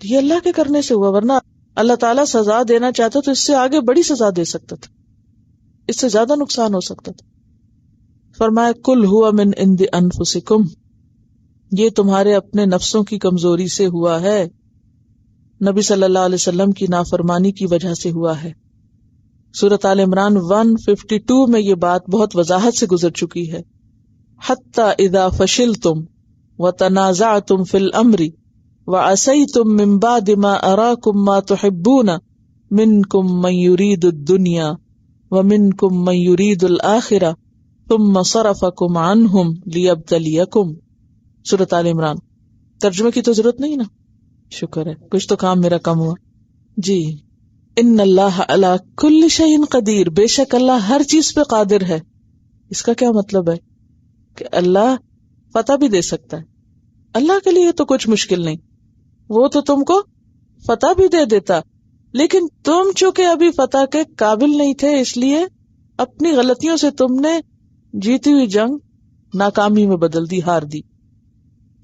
یہ اللہ کے کرنے سے ہوا، ورنہ اللہ تعالیٰ سزا دینا چاہتا تو اس سے آگے بڑی سزا دے سکتا تھا، اس سے زیادہ نقصان ہو سکتا تھا. فرمایا کل ہوا من عند انفسکم، یہ تمہارے اپنے نفسوں کی کمزوری سے ہوا ہے، نبی صلی اللہ علیہ وسلم کی نافرمانی کی وجہ سے ہوا ہے. سورۃ آل عمران 152 میں یہ بات بہت وضاحت سے گزر چکی ہے. حتی اذا فشلتم وتنازعتم فی الامر وعصیتم من بعد ما اراکم ما تحبون منکم من یرید الدنیا ومنکم من یرید الآخرہ ثم صرفکم عنہم لیبتلیکم. سورۃ آل عمران. ترجمے کی تو ضرورت نہیں نا، شکر ہے، کچھ تو کام میرا کم ہوا. جی، ان اللہ علی کل شیء قدیر، بے شک اللہ ہر چیز پہ قادر ہے. اس کا کیا مطلب ہے؟ کہ اللہ فتح بھی دے سکتا ہے. اللہ کے لیے تو کچھ مشکل نہیں، وہ تو تم کو فتح بھی دے دیتا، لیکن تم چونکہ ابھی فتح کے قابل نہیں تھے، اس لیے اپنی غلطیوں سے تم نے جیتی ہوئی جنگ ناکامی میں بدل دی، ہار دی.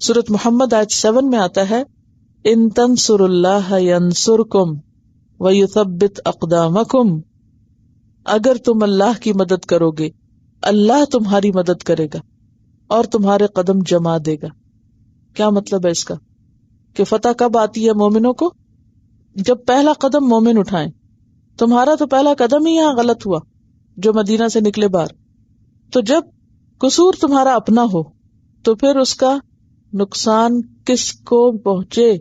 سورۃ محمد آیت 7 میں آتا ہے ان تنصروا اللہ ینصرکم ویثبت اقدامکم، اگر تم اللہ کی مدد کرو گے اللہ تمہاری مدد کرے گا اور تمہارے قدم جما دے گا. کیا مطلب ہے اس کا؟ کہ فتح کب آتی ہے مومنوں کو؟ جب پہلا قدم مومن اٹھائیں. تمہارا تو پہلا قدم ہی یہاں غلط ہوا جو مدینہ سے نکلے باہر، تو جب قصور تمہارا اپنا ہو تو پھر اس کا نقصان کس کو پہنچے،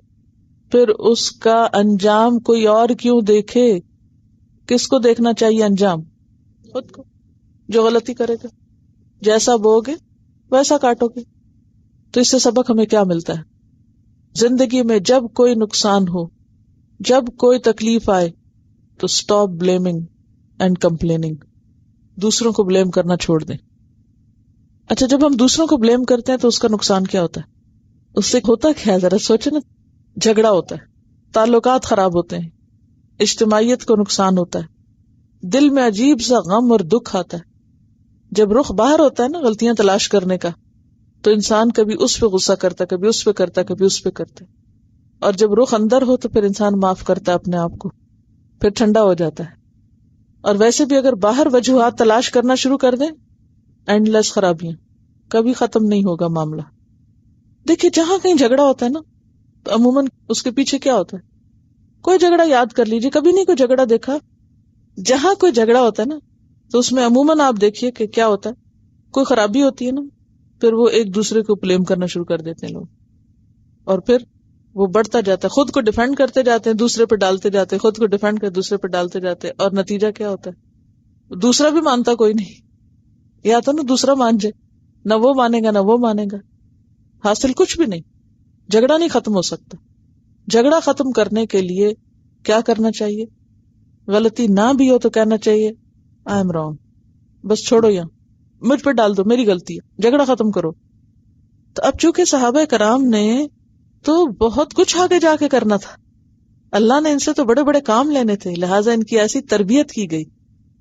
پھر اس کا انجام کوئی اور کیوں دیکھے؟ کس کو دیکھنا چاہیے انجام؟ خود کو. جو غلطی کرے گا جیسا بوگے ویسا کاٹو گے. تو اس سے سبق ہمیں کیا ملتا ہے؟ زندگی میں جب کوئی نقصان ہو، جب کوئی تکلیف آئے تو اسٹاپ بلیمنگ اینڈ کمپلیننگ. دوسروں کو بلیم کرنا چھوڑ دیں. اچھا، جب ہم دوسروں کو بلیم کرتے ہیں تو اس کا نقصان کیا ہوتا ہے؟ اس سے ہوتا کیا ہے؟ ذرا سوچے نا. جھگڑا ہوتا ہے، تعلقات خراب ہوتے ہیں، اجتماعیت کو نقصان ہوتا ہے، دل میں عجیب سا غم اور دکھ آتا ہے. جب رخ باہر ہوتا ہے نا غلطیاں تلاش کرنے کا، تو انسان کبھی اس پہ غصہ کرتا ہے، کبھی اس پہ کرتا ہے، کبھی اس پہ کرتا ہے. اور جب رخ اندر ہو تو پھر انسان معاف کرتا ہے اپنے آپ کو، پھر ٹھنڈا ہو جاتا ہے. اور ویسے بھی اگر باہر وجوہات تلاش کرنا شروع کر دیں، اینڈ لیس خرابیاں، کبھی ختم نہیں ہوگا معاملہ. دیکھیے جہاں کہیں جھگڑا ہوتا ہے نا تو عموماً اس کے پیچھے کیا ہوتا ہے؟ کوئی جھگڑا یاد کر لیجیے، کبھی نہیں کوئی جھگڑا دیکھا؟ جہاں کوئی جھگڑا ہوتا ہے نا تو اس میں عموماً آپ دیکھیے کہ کیا ہوتا ہے، کوئی خرابی ہوتی ہے نا، پھر وہ ایک دوسرے کو بلیم کرنا شروع کر دیتے ہیں لوگ، اور پھر وہ بڑھتا جاتا ہے. خود کو ڈیفینڈ کرتے جاتے ہیں، دوسرے پہ ڈالتے جاتے ہیں، خود کو ڈیفینڈ کر دوسرے پہ ڈالتے جاتے ہیں، اور نتیجہ کیا ہوتا ہے؟ دوسرا بھی مانتا کوئی نہیں. یا تو نا دوسرا مان جائے، نہ وہ مانے گا نہ وہ مانے گا، حاصل کچھ بھی نہیں. جھگڑا نہیں ختم ہو سکتا. جھگڑا ختم کرنے کے لیے کیا کرنا چاہیے؟ غلطی نہ بھی ہو تو کہنا چاہیے آئی ایم رانگ، بس چھوڑو، یہاں مجھ پہ ڈال دو، میری غلطی ہے، جھگڑا ختم کرو. تو اب چونکہ صحابہ کرام نے تو بہت کچھ آگے جا کے کرنا تھا، اللہ نے ان سے تو بڑے بڑے کام لینے تھے، لہٰذا ان کی ایسی تربیت کی گئی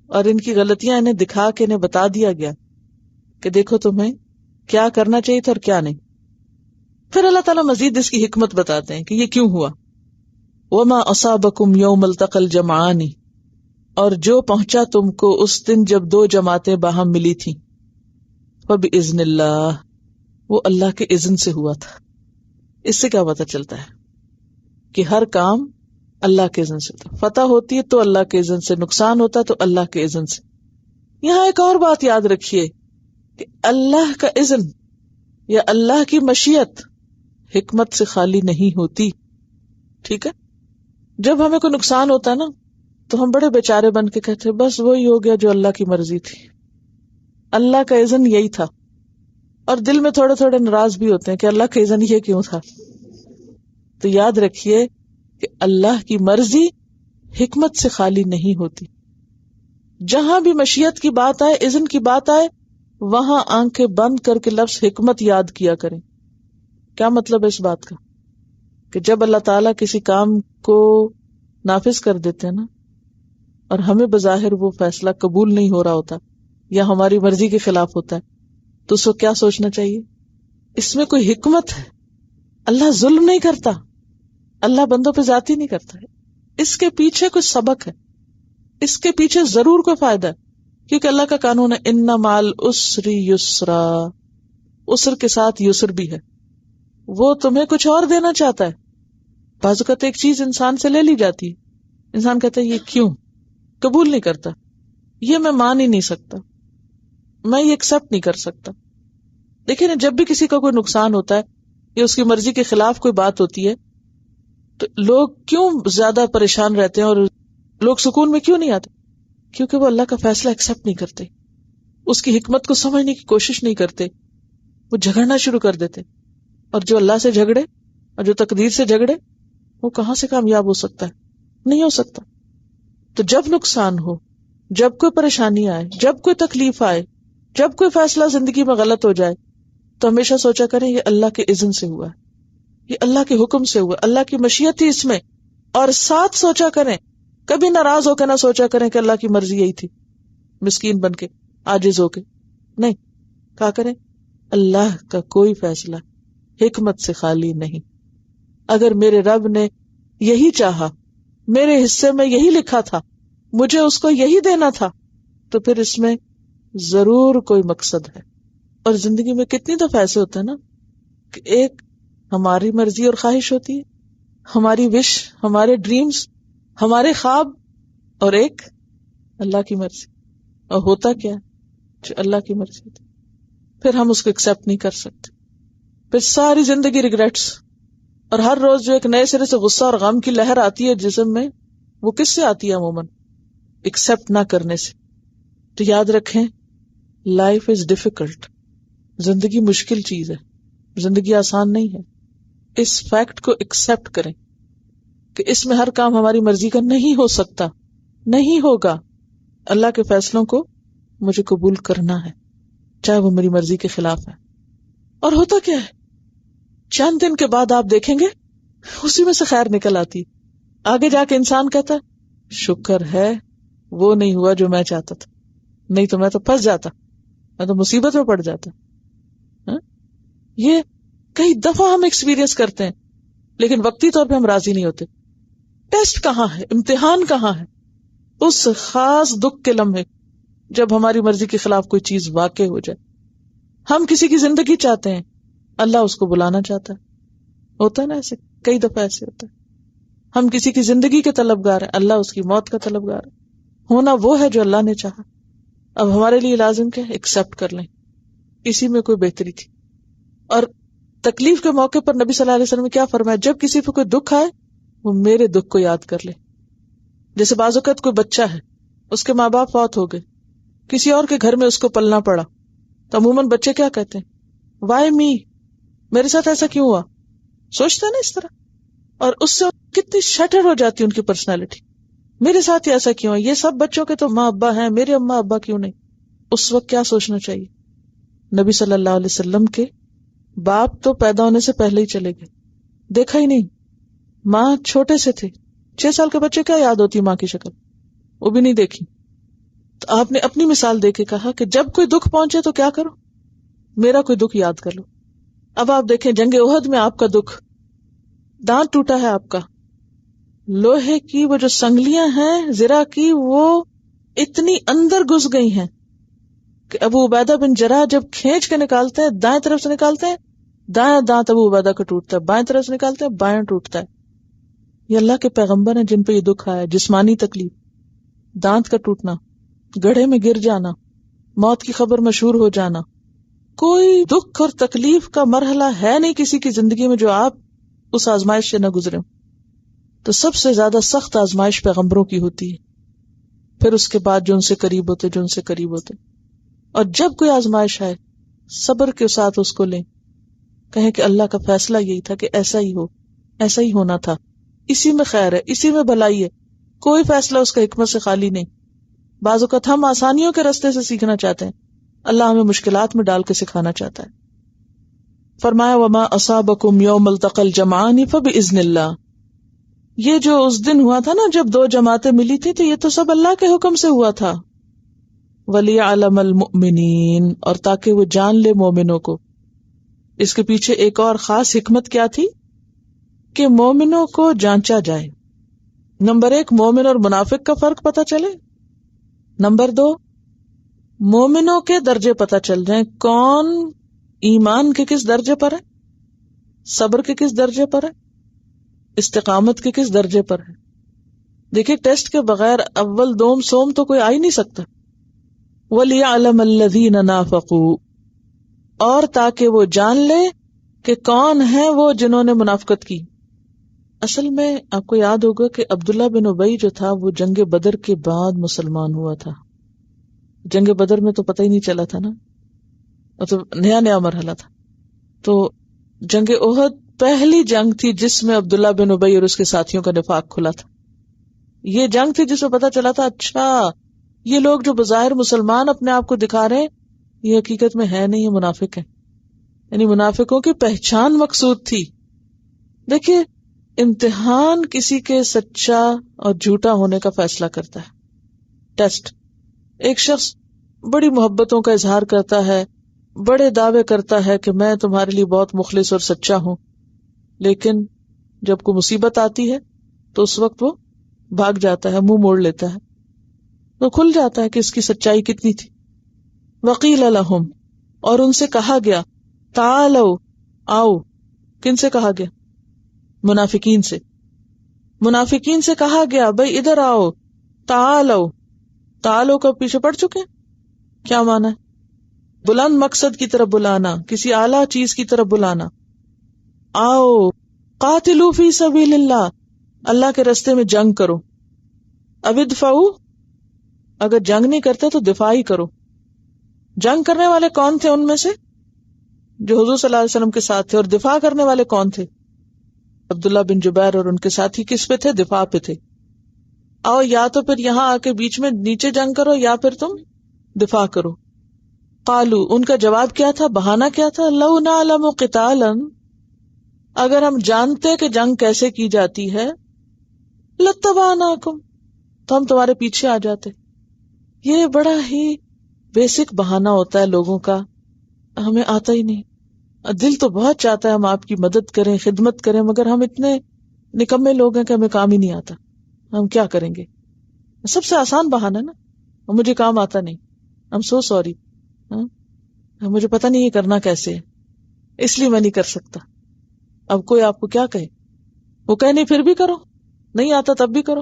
اور ان کی غلطیاں انہیں دکھا کے انہیں بتا دیا گیا کہ دیکھو تمہیں کیا کرنا چاہیے تھا اور کیا نہیں. پھر اللہ تعالیٰ مزید اس کی حکمت بتاتے ہیں کہ یہ کیوں ہوا. وما اصابکم یوم التقى الجمعان، اور جو پہنچا تم کو اس دن جب دو جماعتیں باہم ملی تھیں، فبإذن اللہ، وہ اللہ کے اذن سے ہوا تھا. اس سے کیا پتہ چلتا ہے کہ ہر کام اللہ کے اذن سے ہوتا. فتح ہوتی ہے تو اللہ کے اذن سے، نقصان ہوتا تو اللہ کے اذن سے. یہاں ایک اور بات یاد رکھیے کہ اللہ کا اذن یا اللہ کی مشیت حکمت سے خالی نہیں ہوتی. ٹھیک ہے؟ جب ہمیں کوئی نقصان ہوتا ہے نا تو ہم بڑے بیچارے بن کے کہتے ہیں بس وہی ہو گیا جو اللہ کی مرضی تھی، اللہ کا اذن یہی تھا. اور دل میں تھوڑے تھوڑے ناراض بھی ہوتے ہیں کہ اللہ کا اذن یہ کیوں تھا. تو یاد رکھیے کہ اللہ کی مرضی حکمت سے خالی نہیں ہوتی. جہاں بھی مشیت کی بات آئے، اذن کی بات آئے، وہاں آنکھیں بند کر کے لفظ حکمت یاد کیا کریں. کیا مطلب ہے اس بات کا؟ کہ جب اللہ تعالیٰ کسی کام کو نافذ کر دیتے ہیں نا اور ہمیں بظاہر وہ فیصلہ قبول نہیں ہو رہا ہوتا یا ہماری مرضی کے خلاف ہوتا ہے تو اس کو کیا سوچنا چاہیے؟ اس میں کوئی حکمت ہے. اللہ ظلم نہیں کرتا، اللہ بندوں پہ زیادتی نہیں کرتا ہے. اس کے پیچھے کچھ سبق ہے، اس کے پیچھے ضرور کوئی فائدہ ہے، کیونکہ اللہ کا قانون ہے ان مع العسر یسرا، عسر کے ساتھ یسر بھی ہے. وہ تمہیں کچھ اور دینا چاہتا ہے. بعض اوقات ایک چیز انسان سے لے لی جاتی ہے، انسان کہتا ہے یہ کیوں، قبول نہیں کرتا، یہ میں مان ہی نہیں سکتا، میں یہ ایکسپٹ نہیں کر سکتا. دیکھیں نا، جب بھی کسی کا کوئی نقصان ہوتا ہے یا اس کی مرضی کے خلاف کوئی بات ہوتی ہے تو لوگ کیوں زیادہ پریشان رہتے ہیں اور لوگ سکون میں کیوں نہیں آتے؟ کیونکہ وہ اللہ کا فیصلہ ایکسپٹ نہیں کرتے، اس کی حکمت کو سمجھنے کی کوشش نہیں کرتے، وہ جھگڑنا شروع کر دیتے. اور جو اللہ سے جھگڑے اور جو تقدیر سے جھگڑے وہ کہاں سے کامیاب ہو سکتا ہے؟ نہیں ہو سکتا. تو جب نقصان ہو، جب کوئی پریشانی آئے، جب کوئی تکلیف آئے، جب کوئی فیصلہ زندگی میں غلط ہو جائے تو ہمیشہ سوچا کریں یہ اللہ کے اذن سے ہوا ہے، یہ اللہ کے حکم سے ہوا، اللہ کی مشیت تھی اس میں. اور ساتھ سوچا کریں، کبھی ناراض ہو کے نہ سوچا کریں کہ اللہ کی مرضی یہی تھی، مسکین بن کے، عاجز ہو کے. نہیں، کہا کریں اللہ کا کوئی فیصلہ حکمت سے خالی نہیں. اگر میرے رب نے یہی چاہا، میرے حصے میں یہی لکھا تھا، مجھے اس کو یہی دینا تھا، تو پھر اس میں ضرور کوئی مقصد ہے. اور زندگی میں کتنی دفعہ ایسے ہوتا ہے نا کہ ایک ہماری مرضی اور خواہش ہوتی ہے، ہماری وش، ہمارے ڈریمز، ہمارے خواب، اور ایک اللہ کی مرضی. اور ہوتا کیا ہے جو اللہ کی مرضی تھی، پھر ہم اس کو ایکسپٹ نہیں کر سکتے. پھر ساری زندگی ریگریٹس، اور ہر روز جو ایک نئے سرے سے غصہ اور غم کی لہر آتی ہے جسم میں، وہ کس سے آتی ہے؟ عموماً ایکسپٹ نہ کرنے سے. تو یاد رکھیں، لائف از ڈیفیکلٹ، زندگی مشکل چیز ہے، زندگی آسان نہیں ہے. اس فیکٹ کو ایکسپٹ کریں کہ اس میں ہر کام ہماری مرضی کا نہیں ہو سکتا، نہیں ہوگا. اللہ کے فیصلوں کو مجھے قبول کرنا ہے، چاہے وہ میری مرضی کے خلاف ہے. اور ہوتا کیا ہے، چند دن کے بعد آپ دیکھیں گے اسی میں سے خیر نکل آتی. آگے جا کے انسان کہتا ہے شکر ہے وہ نہیں ہوا جو میں چاہتا تھا، نہیں تو میں تو پھنس جاتا، میں تو مصیبت میں پڑ جاتا. یہ کئی دفعہ ہم ایکسپیرینس کرتے ہیں، لیکن وقتی طور پہ ہم راضی نہیں ہوتے. ٹیسٹ کہاں ہے، امتحان کہاں ہے؟ اس خاص دکھ کے لمحے جب ہماری مرضی کے خلاف کوئی چیز واقع ہو جائے. ہم کسی کی زندگی چاہتے ہیں، اللہ اس کو بلانا چاہتا ہے. ہوتا ہے نا ایسے، کئی دفعہ ایسے ہوتا ہے. ہم کسی کی زندگی کے طلبگار ہیں، اللہ اس کی موت کا طلبگار ہے. ہونا وہ ہے جو اللہ نے چاہا. اب ہمارے لیے لازم کیا ہے؟ ایکسپٹ کر لیں. اسی میں کوئی بہتری تھی. اور تکلیف کے موقع پر نبی صلی اللہ علیہ وسلم نے کیا فرمایا؟ جب کسی پہ کوئی دکھ آئے وہ میرے دکھ کو یاد کر لے. جیسے بعض اوقات کوئی بچہ ہے، اس کے ماں باپ فوت ہو گئے، کسی اور کے گھر میں اس کو پلنا پڑا، تو عموماً بچے کیا کہتے ہیں؟ وائی می، میرے ساتھ ایسا کیوں ہوا؟ سوچتے ہیں نا اس طرح. اور اس سے کتنی شٹر ہو جاتی ہے ان کی پرسنالٹی. میرے ساتھ ہی ایسا کیوں ہے؟ یہ سب بچوں کے تو ماں ابا ہیں، میرے اماں ابا کیوں نہیں؟ اس وقت کیا سوچنا چاہیے؟ نبی صلی اللہ علیہ وسلم کے باپ تو پیدا ہونے سے پہلے ہی چلے گئے، دیکھا ہی نہیں. ماں چھوٹے سے تھے، 6 سال کے بچے کیا یاد ہوتی ماں کی شکل؟ وہ بھی نہیں دیکھی. تو آپ نے اپنی مثال دے کے کہا کہ جب کوئی دکھ پہنچے تو کیا کرو؟ میرا کوئی دکھ یاد کر لو. اب آپ دیکھیں جنگ احد میں آپ کا دکھ، دانت ٹوٹا ہے آپ کا، لوہے کی وہ جو سنگلیاں ہیں زرہ کی، وہ اتنی اندر گھس گئی ہیں کہ ابو عبیدہ بن جراح جب کھینچ کے نکالتے ہیں، دائیں طرف سے نکالتے ہیں، دائیں دانت ابو عبیدہ کا ٹوٹتا ہے، بائیں طرف سے نکالتے ہیں، بائیں ٹوٹتا ہے. یہ اللہ کے پیغمبر ہیں جن پہ یہ دکھ آیا. جسمانی تکلیف، دانت کا ٹوٹنا، گڑھے میں گر جانا، موت کی خبر مشہور ہو جانا. کوئی دکھ اور تکلیف کا مرحلہ ہے نہیں کسی کی زندگی میں جو آپ اس آزمائش سے نہ گزرے. تو سب سے زیادہ سخت آزمائش پیغمبروں کی ہوتی ہے، پھر اس کے بعد جو ان سے قریب ہوتے. اور جب کوئی آزمائش آئے صبر کے ساتھ اس کو لیں، کہیں کہ اللہ کا فیصلہ یہی تھا کہ ایسا ہی ہو، ایسا ہی ہونا تھا، اسی میں خیر ہے، اسی میں بھلائی ہے. کوئی فیصلہ اس کا حکمت سے خالی نہیں. بعض اوقات ہم آسانیوں کے راستے سے سیکھنا چاہتے ہیں، اللہ ہمیں مشکلات میں ڈال کے سکھانا چاہتا ہے. فرمایا وما اصابکم یوم التقى الجمعان فباذن اللہ. یہ جو اس دن ہوا تھا نا جب 2 جماعتیں ملی تھی، تو یہ تو سب اللہ کے حکم سے ہوا تھا. وَلِيَعْلَمَ الْمُؤْمِنِينَ، اور تاکہ وہ جان لے مومنوں کو. اس کے پیچھے ایک اور خاص حکمت کیا تھی کہ مومنوں کو جانچا جائے. نمبر 1، مومن اور منافق کا فرق پتہ چلے. نمبر 2، مومنوں کے درجے پتہ چل جائیں، کون ایمان کے کس درجے پر ہے، صبر کے کس درجے پر ہے، استقامت کے کس درجے پر ہے. دیکھیں ٹیسٹ کے بغیر اول دوم سوم تو کوئی آ ہی نہیں سکتا. وَلِيَعْلَمَ الَّذِينَ نَافَقُوا، اور تاکہ وہ جان لے کہ کون ہیں وہ جنہوں نے منافقت کی. اصل میں آپ کو یاد ہوگا کہ عبداللہ بن ابی جو تھا وہ جنگ بدر کے بعد مسلمان ہوا تھا. جنگ بدر میں تو پتہ ہی نہیں چلا تھا نا، مطلب نیا مرحلہ تھا. تو جنگ احد پہلی جنگ تھی جس میں عبداللہ بن ابی اور اس کے ساتھیوں کا نفاق کھلا تھا. یہ جنگ تھی جس میں پتہ چلا تھا اچھا یہ لوگ جو بظاہر مسلمان اپنے آپ کو دکھا رہے ہیں، یہ حقیقت میں ہے نہیں، یہ منافق ہیں. یعنی منافقوں کی پہچان مقصود تھی. دیکھیے امتحان کسی کے سچا اور جھوٹا ہونے کا فیصلہ کرتا ہے. ٹیسٹ، ایک شخص بڑی محبتوں کا اظہار کرتا ہے، بڑے دعوے کرتا ہے کہ میں تمہارے لیے بہت مخلص اور سچا ہوں، لیکن جب کوئی مصیبت آتی ہے تو اس وقت وہ بھاگ جاتا ہے، منہ موڑ لیتا ہے. تو کھل جاتا ہے کہ اس کی سچائی کتنی تھی. وقیل لہم، اور ان سے کہا گیا، تعالوا، آؤ. کن سے کہا گیا؟ منافقین سے. منافقین سے کہا گیا بھئی ادھر آؤ. تعالوا، تعالوا کا پیچھے پڑ چکے، کیا معنی ہے؟ بلند مقصد کی طرف بلانا، کسی اعلیٰ چیز کی طرف بلانا. آؤ قاتلوا فی سبیل اللہ، اللہ کے راستے میں جنگ کرو. اب ادفعوا، اگر جنگ نہیں کرتے تو دفاع ہی کرو. جنگ کرنے والے کون تھے ان میں سے؟ جو حضور صلی اللہ علیہ وسلم کے ساتھ تھے. اور دفاع کرنے والے کون تھے؟ عبداللہ بن جبیر اور ان کے ساتھی کس پہ تھے؟ دفاع پہ تھے. آؤ یا تو پھر یہاں آ کے بیچ میں نیچے جنگ کرو یا پھر تم دفاع کرو. قالو، ان کا جواب کیا تھا؟ بہانہ کیا تھا؟ لو نعلم قتالا، اگر ہم جانتے کہ جنگ کیسے کی جاتی ہے، لاتبعناکم، تو ہم تمہارے پیچھے آ جاتے. یہ بڑا ہی بیسک بہانہ ہوتا ہے لوگوں کا، ہمیں آتا ہی نہیں. دل تو بہت چاہتا ہے ہم آپ کی مدد کریں، خدمت کریں، مگر ہم اتنے نکمے لوگ ہیں کہ ہمیں کام ہی نہیں آتا. ہم کیا کریں گے؟ سب سے آسان بہانہ نا، مجھے کام آتا نہیں، I'm so sorry، مجھے پتہ نہیں یہ کرنا کیسے ہے، اس لیے میں نہیں کر سکتا. اب کوئی آپ کو کیا کہے؟ وہ کہے نہیں پھر بھی کرو، نہیں آتا تب بھی کرو.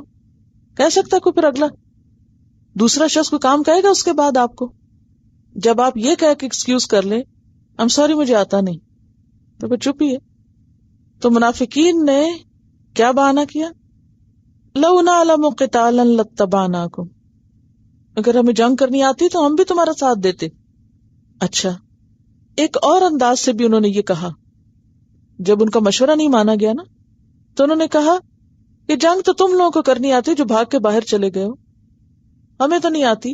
کہہ سکتا کوئی پھر اگلا دوسرا شخص کو کام کہے گا اس کے بعد آپ کو؟ جب آپ یہ کہہ کے ایکسکیوز کر لیں I'm sorry مجھے آتا نہیں، تو پھر چپ ہی ہے. تو منافقین نے کیا بہانہ کیا؟ لو نعلم قتالا لاتبعناکم، اگر ہمیں جنگ کرنی آتی تو ہم بھی تمہارا ساتھ دیتے. اچھا، ایک اور انداز سے بھی انہوں نے یہ کہا. جب ان کا مشورہ نہیں مانا گیا نا، تو انہوں نے کہا کہ جنگ تو تم لوگوں کو کرنی آتی جو بھاگ کے باہر چلے گئے ہو، ہمیں تو نہیں آتی.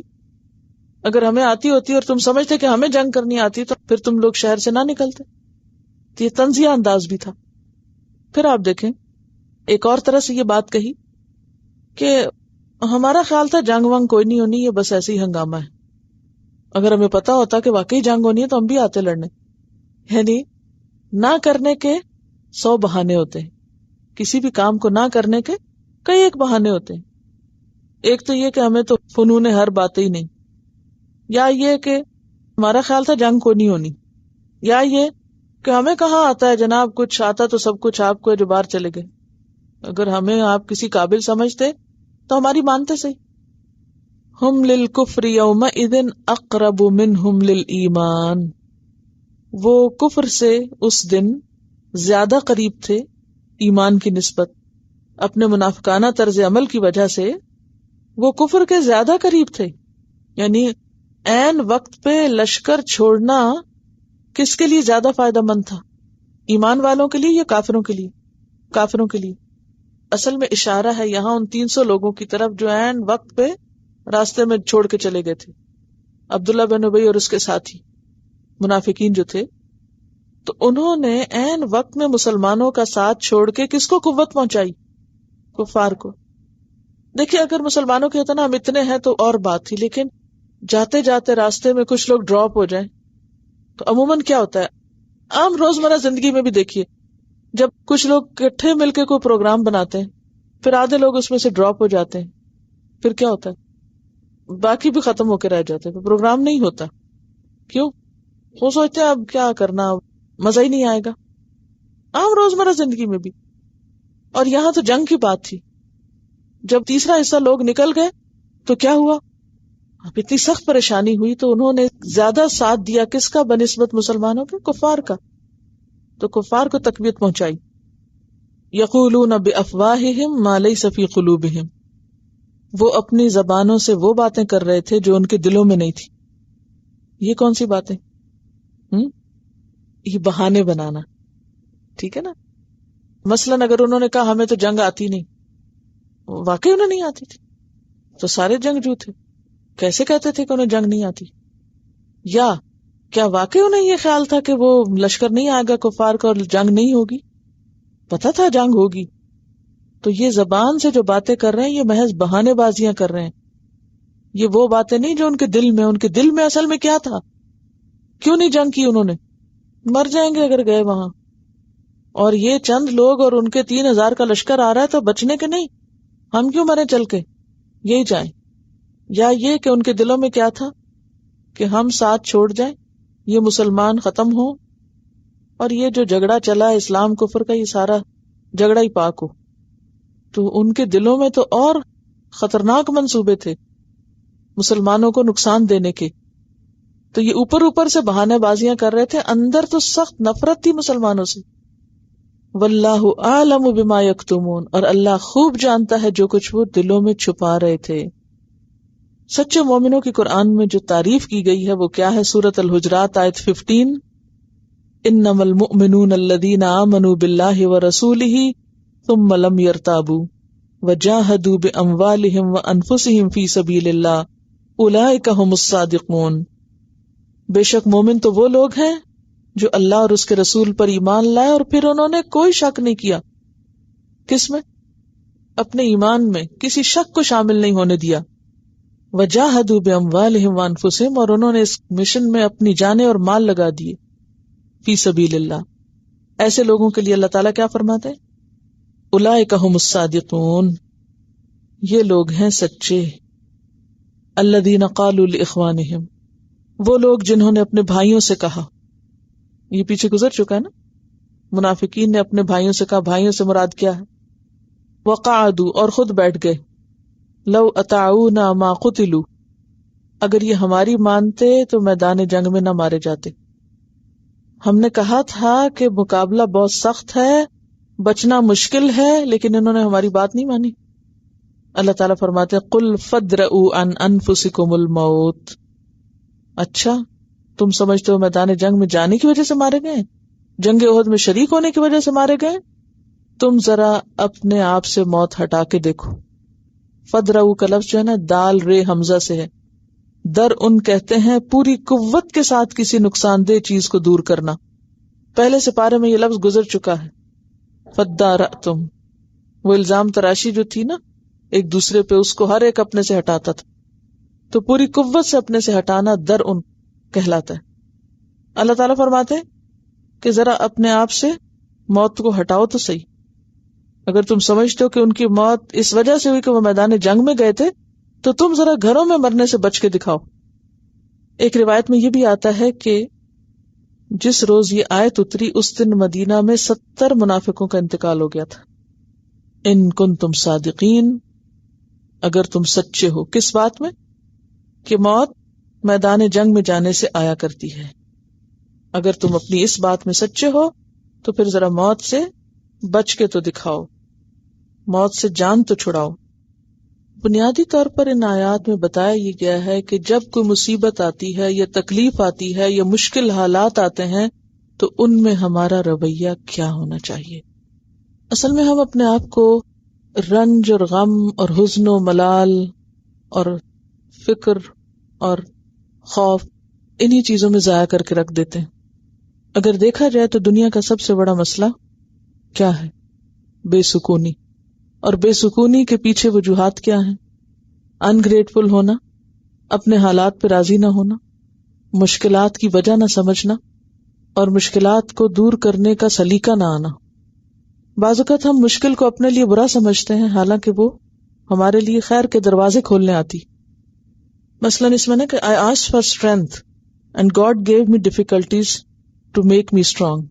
اگر ہمیں آتی ہوتی اور تم سمجھتے کہ ہمیں جنگ کرنی آتی تو پھر تم لوگ شہر سے نہ نکلتے. تو یہ طنزیہ انداز بھی تھا. پھر آپ دیکھیں ایک اور طرح سے یہ بات کہی کہ ہمارا خیال تھا جنگ ونگ کوئی نہیں ہونی، یہ بس ایسے ہی ہنگامہ ہے. اگر ہمیں پتا ہوتا کہ واقعی جنگ ہونی ہے تو ہم بھی آتے لڑنے. یعنی نہ کرنے کے 100 بہانے ہوتے ہیں. کسی بھی کام کو نہ کرنے کے کئی ایک بہانے ہوتے ہیں. ایک تو یہ کہ ہمیں تو فنون ہر بات ہی نہیں، یا یہ کہ ہمارا خیال تھا جنگ کو نہیں ہونی، یا یہ کہ ہمیں کہاں آتا ہے جناب، کچھ آتا تو سب کچھ آپ کو ہے جو باہر چلے گئے. اگر ہمیں آپ کسی قابل سمجھتے تو ہماری مانتے صحیح. ہم للکفر یومئذ اقرب منہم للایمان، وہ کفر سے اس دن زیادہ قریب تھے ایمان کی نسبت. اپنے منافقانہ طرز عمل کی وجہ سے وہ کفر کے زیادہ قریب تھے. یعنی عین وقت پہ لشکر چھوڑنا کس کے لیے زیادہ فائدہ مند تھا؟ ایمان والوں کے لیے یا کافروں کے لیے؟ کافروں کے لیے. اصل میں اشارہ ہے یہاں ان 300 لوگوں کی طرف جو عین وقت پہ راستے میں چھوڑ کے چلے گئے تھے. عبداللہ بن ابی اور اس کے ساتھی منافقین جو تھے، تو انہوں نے عین وقت میں مسلمانوں کا ساتھ چھوڑ کے کس کو قوت پہنچائی؟ کفار کو. دیکھیے اگر مسلمانوں کے ہوتا نا ہم اتنے ہیں تو اور بات تھی، لیکن جاتے جاتے راستے میں کچھ لوگ ڈراپ ہو جائیں تو عموماً کیا ہوتا ہے؟ عام روزمرہ زندگی میں بھی دیکھیے، جب کچھ لوگ اکٹھے مل کے کوئی پروگرام بناتے ہیں، پھر آدھے لوگ اس میں سے ڈراپ ہو جاتے ہیں، پھر کیا ہوتا ہے؟ باقی بھی ختم ہو کے رہ جاتے ہیں، پروگرام نہیں ہوتا. کیوں؟ وہ سوچتے ہیں اب کیا کرنا، مزہ ہی نہیں آئے گا. عام روزمرہ زندگی میں بھی. اور یہاں تو جنگ کی بات تھی. جب تیسرا حصہ لوگ نکل گئے تو کیا ہوا؟ اب اتنی سخت پریشانی ہوئی تو انہوں نے زیادہ ساتھ دیا کس کا بنسبت مسلمانوں کے؟ کفار کا. تو کفار کو تقویت پہنچائی. یقولون بافواہہم ما لیس فی قلوبہم، وہ اپنی زبانوں سے وہ باتیں کر رہے تھے جو ان کے دلوں میں نہیں تھی. یہ کون سی باتیں؟ یہ بہانے بنانا. ٹھیک ہے نا. مثلاً اگر انہوں نے کہا ہمیں تو جنگ آتی نہیں، واقعی انہیں نہیں آتی تھی، تو سارے جنگجو تھے، کیسے کہتے تھے کہ انہیں جنگ نہیں آتی؟ یا کیا واقعی انہیں یہ خیال تھا کہ وہ لشکر نہیں آئے گا کفار کا اور جنگ نہیں ہوگی؟ پتا تھا جنگ ہوگی. تو یہ زبان سے جو باتیں کر رہے ہیں یہ محض بہانے بازیاں کر رہے ہیں. یہ وہ باتیں نہیں جو ان کے دل میں. ان کے دل میں اصل میں کیا تھا؟ کیوں نہیں جنگ کی انہوں نے؟ مر جائیں گے اگر گئے وہاں. اور یہ چند لوگ اور ان کے 3000 کا لشکر آ رہا ہے تو بچنے کے نہیں، ہم کیوں مرے چل کے، یہی جائیں. یا یہ کہ ان کے دلوں میں کیا تھا کہ ہم ساتھ چھوڑ جائیں، یہ مسلمان ختم ہوں، اور یہ جو جھگڑا چلا اسلام کفر کا یہ سارا جھگڑا ہی پاک ہو. تو ان کے دلوں میں تو اور خطرناک منصوبے تھے مسلمانوں کو نقصان دینے کے. تو یہ اوپر اوپر سے بہانے بازیاں کر رہے تھے، اندر تو سخت نفرت تھی مسلمانوں سے. واللہ اعلم بما یکتمون، اور اللہ خوب جانتا ہے جو کچھ وہ دلوں میں چھپا رہے تھے. سچے مومنوں کی قرآن میں جو تعریف کی گئی ہے وہ کیا ہے؟ سورۃ الحجرات آیت 15، انما المؤمنون الذین آمنوا باللہ ورسولہ ثم لم یرتابوا وجاہدوا باموالہم وانفسہم فی سبیل اللہ اولئک ھم الصادقون. بے شک مومن تو وہ لوگ ہیں جو اللہ اور اس کے رسول پر ایمان لائے اور پھر انہوں نے کوئی شک نہیں کیا. کس میں؟ اپنے ایمان میں کسی شک کو شامل نہیں ہونے دیا. وجاہدوا باموالہم وانفسہم، اور انہوں نے اس مشن میں اپنی جانیں اور مال لگا دیے. فی سبیل اللہ، ایسے لوگوں کے لیے اللہ تعالیٰ کیا فرماتے ہیں؟ اولئک ھم الصادقون، یہ لوگ ہیں سچے. الذین قالوا لاخوانہم، وہ لوگ جنہوں نے اپنے بھائیوں سے کہا. یہ پیچھے گزر چکا ہے نا، منافقین نے اپنے بھائیوں سے کہا. بھائیوں سے مراد کیا ہے؟ وقعدوا، اور خود بیٹھ گئے. لو اطاعونا ما قتلوا، اگر یہ ہماری مانتے تو میدان جنگ میں نہ مارے جاتے. ہم نے کہا تھا کہ مقابلہ بہت سخت ہے، بچنا مشکل ہے، لیکن انہوں نے ہماری بات نہیں مانی. اللہ تعالیٰ فرماتے ہیں قل فادرؤوا عن انفسکم الموت. اچھا تم سمجھتے ہو میدان جنگ میں جانے کی وجہ سے مارے گئے، جنگ احد میں شریک ہونے کی وجہ سے مارے گئے؟ تم ذرا اپنے آپ سے موت ہٹا کے دیکھو. فادرؤوا کا لفظ جو ہے نا دال رے حمزہ سے ہے. در ان کہتے ہیں پوری قوت کے ساتھ کسی نقصان دہ چیز کو دور کرنا. پہلے سپارے میں یہ لفظ گزر چکا ہے. فدارأتم، وہ الزام تراشی جو تھی نا ایک دوسرے پہ، اس کو ہر ایک اپنے سے ہٹاتا تھا. تو پوری قوت سے اپنے سے ہٹانا در ان کہلاتا ہے. اللہ تعالیٰ فرماتے ہیں کہ ذرا اپنے آپ سے موت کو ہٹاؤ تو صحیح. اگر تم سمجھتے ہو کہ ان کی موت اس وجہ سے ہوئی کہ وہ میدان جنگ میں گئے تھے، تو تم ذرا گھروں میں مرنے سے بچ کے دکھاؤ. ایک روایت میں یہ بھی آتا ہے کہ جس روز یہ آیت اتری اس دن مدینہ میں 70 منافقوں کا انتقال ہو گیا تھا. ان کنتم صادقین، اگر تم سچے ہو. کس بات میں؟ کہ موت میدان جنگ میں جانے سے آیا کرتی ہے. اگر تم اپنی اس بات میں سچے ہو تو پھر ذرا موت سے بچ کے تو دکھاؤ، موت سے جان تو چھڑاؤ. بنیادی طور پر ان آیات میں بتایا یہ گیا ہے کہ جب کوئی مصیبت آتی ہے یا تکلیف آتی ہے یا مشکل حالات آتے ہیں تو ان میں ہمارا رویہ کیا ہونا چاہیے. اصل میں ہم اپنے آپ کو رنج اور غم اور حزن و ملال اور فکر اور خوف انہی چیزوں میں ضائع کر کے رکھ دیتے ہیں. اگر دیکھا جائے تو دنیا کا سب سے بڑا مسئلہ کیا ہے؟ بے سکونی. اور بے سکونی کے پیچھے وجوہات کیا ہیں؟ انگریٹفل ہونا، اپنے حالات پہ راضی نہ ہونا، مشکلات کی وجہ نہ سمجھنا، اور مشکلات کو دور کرنے کا سلیقہ نہ آنا. بعض اوقات ہم مشکل کو اپنے لیے برا سمجھتے ہیں، حالانکہ وہ ہمارے لیے خیر کے دروازے کھولنے آتی. مثلاً اس میں کہ I asked for strength and God gave me difficulties to make me strong.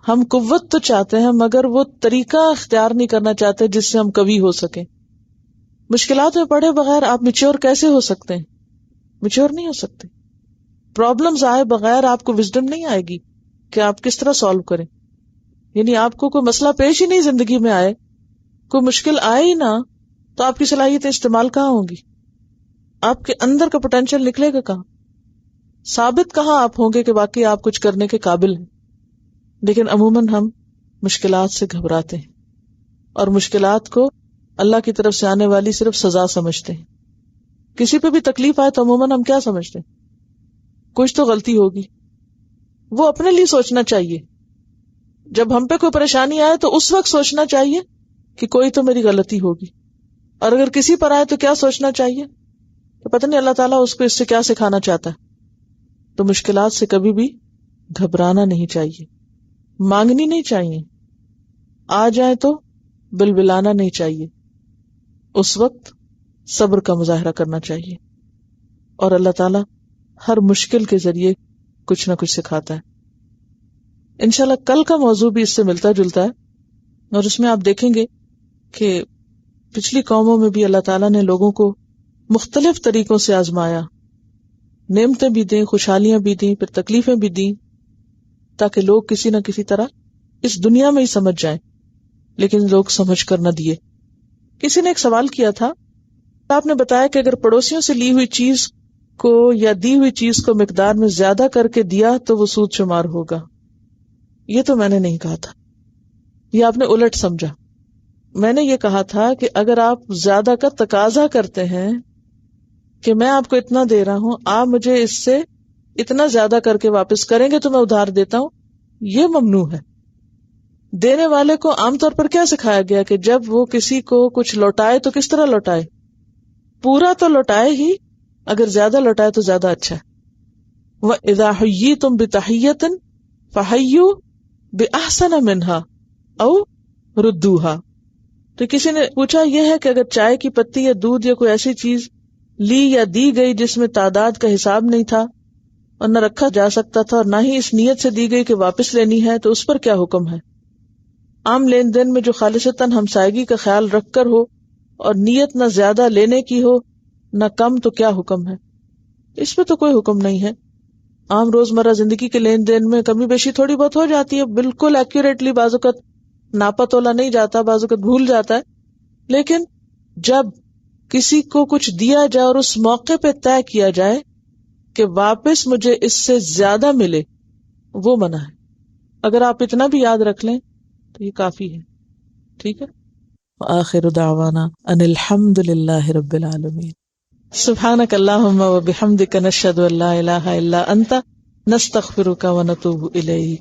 ہم قوت تو چاہتے ہیں مگر وہ طریقہ اختیار نہیں کرنا چاہتے جس سے ہم کبھی ہو سکیں. مشکلات میں پڑے بغیر آپ میچور کیسے ہو سکتے ہیں؟ میچور نہیں ہو سکتے. پرابلمز آئے بغیر آپ کو وزڈم نہیں آئے گی کہ آپ کس طرح سالو کریں. یعنی آپ کو کوئی مسئلہ پیش ہی نہیں زندگی میں آئے، کوئی مشکل آئے ہی نہ، تو آپ کی صلاحیتیں استعمال کہاں ہوں گی؟ آپ کے اندر کا پوٹینشیل نکلے گا کہاں؟ ثابت کہاں آپ ہوں گے کہ واقعی آپ کچھ کرنے کے قابل ہیں؟ لیکن عموماً ہم مشکلات سے گھبراتے ہیں اور مشکلات کو اللہ کی طرف سے آنے والی صرف سزا سمجھتے ہیں. کسی پہ بھی تکلیف آئے تو عموماً ہم کیا سمجھتے ہیں؟ کچھ تو غلطی ہوگی. وہ اپنے لیے سوچنا چاہیے. جب ہم پہ کوئی پریشانی آئے تو اس وقت سوچنا چاہیے کہ کوئی تو میری غلطی ہوگی. اور اگر کسی پر آئے تو کیا سوچنا چاہیے کہ پتہ نہیں اللہ تعالیٰ اس کو اس سے کیا سکھانا چاہتا ہے. تو مشکلات سے کبھی بھی گھبرانا نہیں چاہیے، مانگنی نہیں چاہیے، آ جائے تو بلبلانا نہیں چاہیے. اس وقت صبر کا مظاہرہ کرنا چاہیے. اور اللہ تعالیٰ ہر مشکل کے ذریعے کچھ نہ کچھ سکھاتا ہے. انشاءاللہ کل کا موضوع بھی اس سے ملتا جلتا ہے، اور اس میں آپ دیکھیں گے کہ پچھلی قوموں میں بھی اللہ تعالیٰ نے لوگوں کو مختلف طریقوں سے آزمایا. نعمتیں بھی دیں، خوشحالیاں بھی دیں، پھر تکلیفیں بھی دیں، تاکہ لوگ کسی نہ کسی طرح اس دنیا میں ہی سمجھ جائیں، لیکن لوگ سمجھ کر نہ دیے۔ کسی نے ایک سوال کیا تھا، آپ نے بتایا کہ اگر پڑوسیوں سے لی ہوئی چیز کو یا دی ہوئی چیز کو مقدار میں زیادہ کر کے دیا تو وہ سود شمار ہوگا۔ یہ تو میں نے نہیں کہا تھا، یہ آپ نے الٹ سمجھا۔ میں نے یہ کہا تھا کہ اگر آپ زیادہ کا تقاضا کرتے ہیں کہ میں آپ کو اتنا دے رہا ہوں، آپ مجھے اس سے اتنا زیادہ کر کے واپس کریں گے تو میں ادھار دیتا ہوں، یہ ممنوع ہے۔ دینے والے کو عام طور پر کیا سکھایا گیا کہ جب وہ کسی کو کچھ لوٹائے تو کس طرح لوٹائے؟ پورا تو لوٹائے ہی، اگر زیادہ لوٹائے تو زیادہ اچھا ہے۔ وَإِذَا حُيِّيتُم بِتَحِيَّةٍ فَحَيُّوا بِأَحْسَنَ مِنْهَا أَوْ رُدُّوهَا۔ تو کسی نے پوچھا یہ ہے کہ اگر چائے کی پتی یا دودھ یا کوئی ایسی چیز لی یا دی گئی جس میں تعداد کا حساب نہیں تھا اور نہ رکھا جا سکتا تھا اور نہ ہی اس نیت سے دی گئی کہ واپس لینی ہے، تو اس پر کیا حکم ہے؟ عام لین دین میں جو خالصتاً ہمسائیگی کا خیال رکھ کر ہو اور نیت نہ زیادہ لینے کی ہو نہ کم، تو کیا حکم ہے؟ اس پہ تو کوئی حکم نہیں ہے۔ عام روزمرہ زندگی کے لین دین میں کمی بیشی تھوڑی بہت ہو جاتی ہے، بالکل ایکوریٹلی بعض اوقات ناپا تولا نہیں جاتا، بعض اوقات بھول جاتا ہے، لیکن جب کسی کو کچھ دیا جائے اور اس موقع پہ طے کیا جائے کہ واپس مجھے اس سے زیادہ ملے، وہ منع ہے۔ اگر آپ اتنا بھی یاد رکھ لیں تو یہ کافی ہے، ٹھیک ہے۔ وآخر دعوانا ان الحمد للہ رب العالمین۔ سبحانک اللہم وبحمدک نشہد ان لا الہ الا انت نستغفرک ونتوب الیک۔